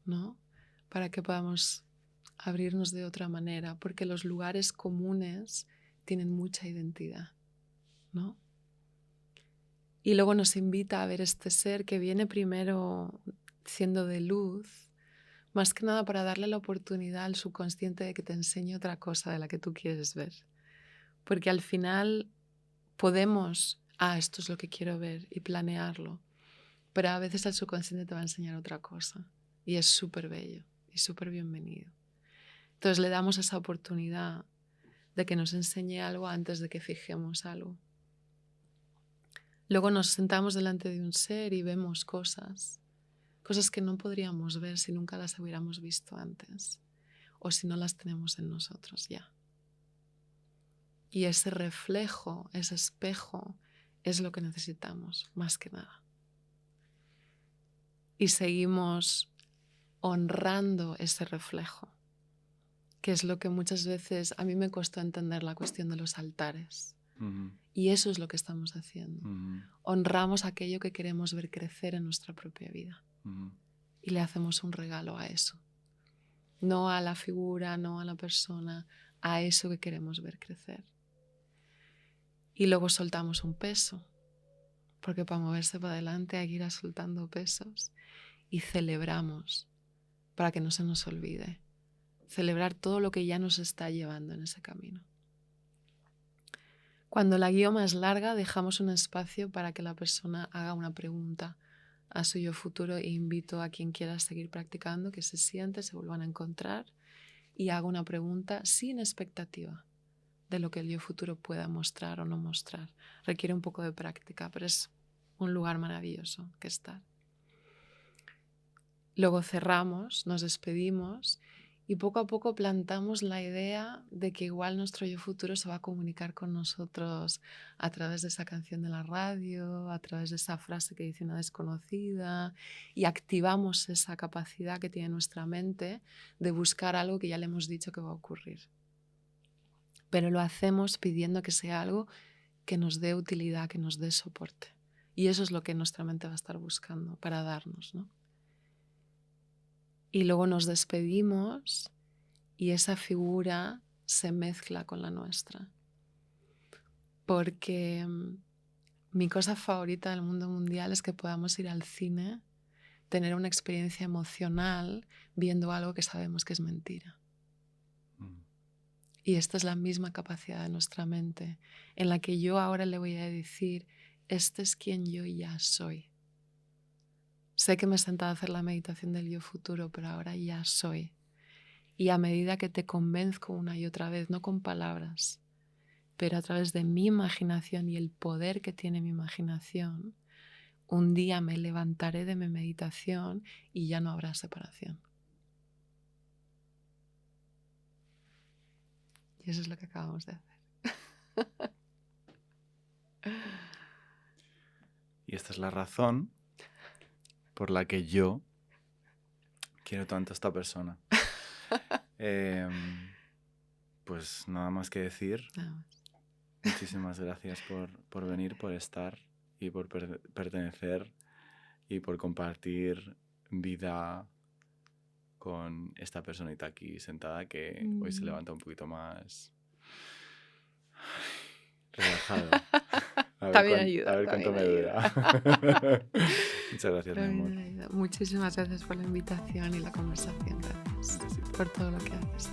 ¿no? Para que podamos abrirnos de otra manera, porque los lugares comunes tienen mucha identidad, ¿no? Y luego nos invita a ver este ser que viene primero siendo de luz, más que nada para darle la oportunidad al subconsciente de que te enseñe otra cosa de la que tú quieres ver. Porque al final podemos, esto es lo que quiero ver y planearlo, pero a veces el subconsciente te va a enseñar otra cosa y es súper bello y súper bienvenido. Entonces le damos esa oportunidad de que nos enseñe algo antes de que fijemos algo. Luego nos sentamos delante de un ser y vemos cosas que no podríamos ver si nunca las hubiéramos visto antes o si no las tenemos en nosotros ya. Y ese reflejo, ese espejo, es lo que necesitamos, más que nada. Y seguimos honrando ese reflejo, que es lo que muchas veces a mí me costó entender la cuestión de los altares. Y eso es lo que estamos haciendo. Honramos aquello que queremos ver crecer en nuestra propia vida. Y le hacemos un regalo a eso. No a la figura, no a la persona, a eso que queremos ver crecer. Y luego soltamos un peso, porque para moverse para adelante hay que ir soltando pesos. Y celebramos, para que no se nos olvide. Celebrar todo lo que ya nos está llevando en ese camino. Cuando la guío más larga, dejamos un espacio para que la persona haga una pregunta a su yo futuro e invito a quien quiera seguir practicando que se siente, se vuelvan a encontrar y haga una pregunta sin expectativa de lo que el yo futuro pueda mostrar o no mostrar. Requiere un poco de práctica, pero es un lugar maravilloso que estar. Luego cerramos, nos despedimos y poco a poco plantamos la idea de que igual nuestro yo futuro se va a comunicar con nosotros a través de esa canción de la radio, a través de esa frase que dice una desconocida y activamos esa capacidad que tiene nuestra mente de buscar algo que ya le hemos dicho que va a ocurrir. Pero lo hacemos pidiendo que sea algo que nos dé utilidad, que nos dé soporte. Y eso es lo que nuestra mente va a estar buscando para darnos, ¿no? Y luego nos despedimos y esa figura se mezcla con la nuestra. Porque Mi cosa favorita del mundo mundial es que podamos ir al cine, tener una experiencia emocional viendo algo que sabemos que es mentira. Y esta es la misma capacidad de nuestra mente, en la que yo ahora le voy a decir, este es quien yo ya soy. Sé que me he sentado a hacer la meditación del yo futuro, pero ahora ya soy. Y a medida que te convenzco una y otra vez, no con palabras, pero a través de mi imaginación y el poder que tiene mi imaginación, un día me levantaré de mi meditación y ya no habrá separación. Y eso es lo que acabamos de hacer. Y esta es la razón por la que yo quiero tanto a esta persona. Pues nada más que decir. Nada más. Muchísimas gracias por venir, por estar y por pertenecer y por compartir vida con esta personita aquí sentada que hoy se levanta un poquito más relajado. También ayuda. A ver cuánto me dura. Muchas gracias, mi amor. Muchísimas gracias por la invitación y la conversación. Gracias por todo lo que haces.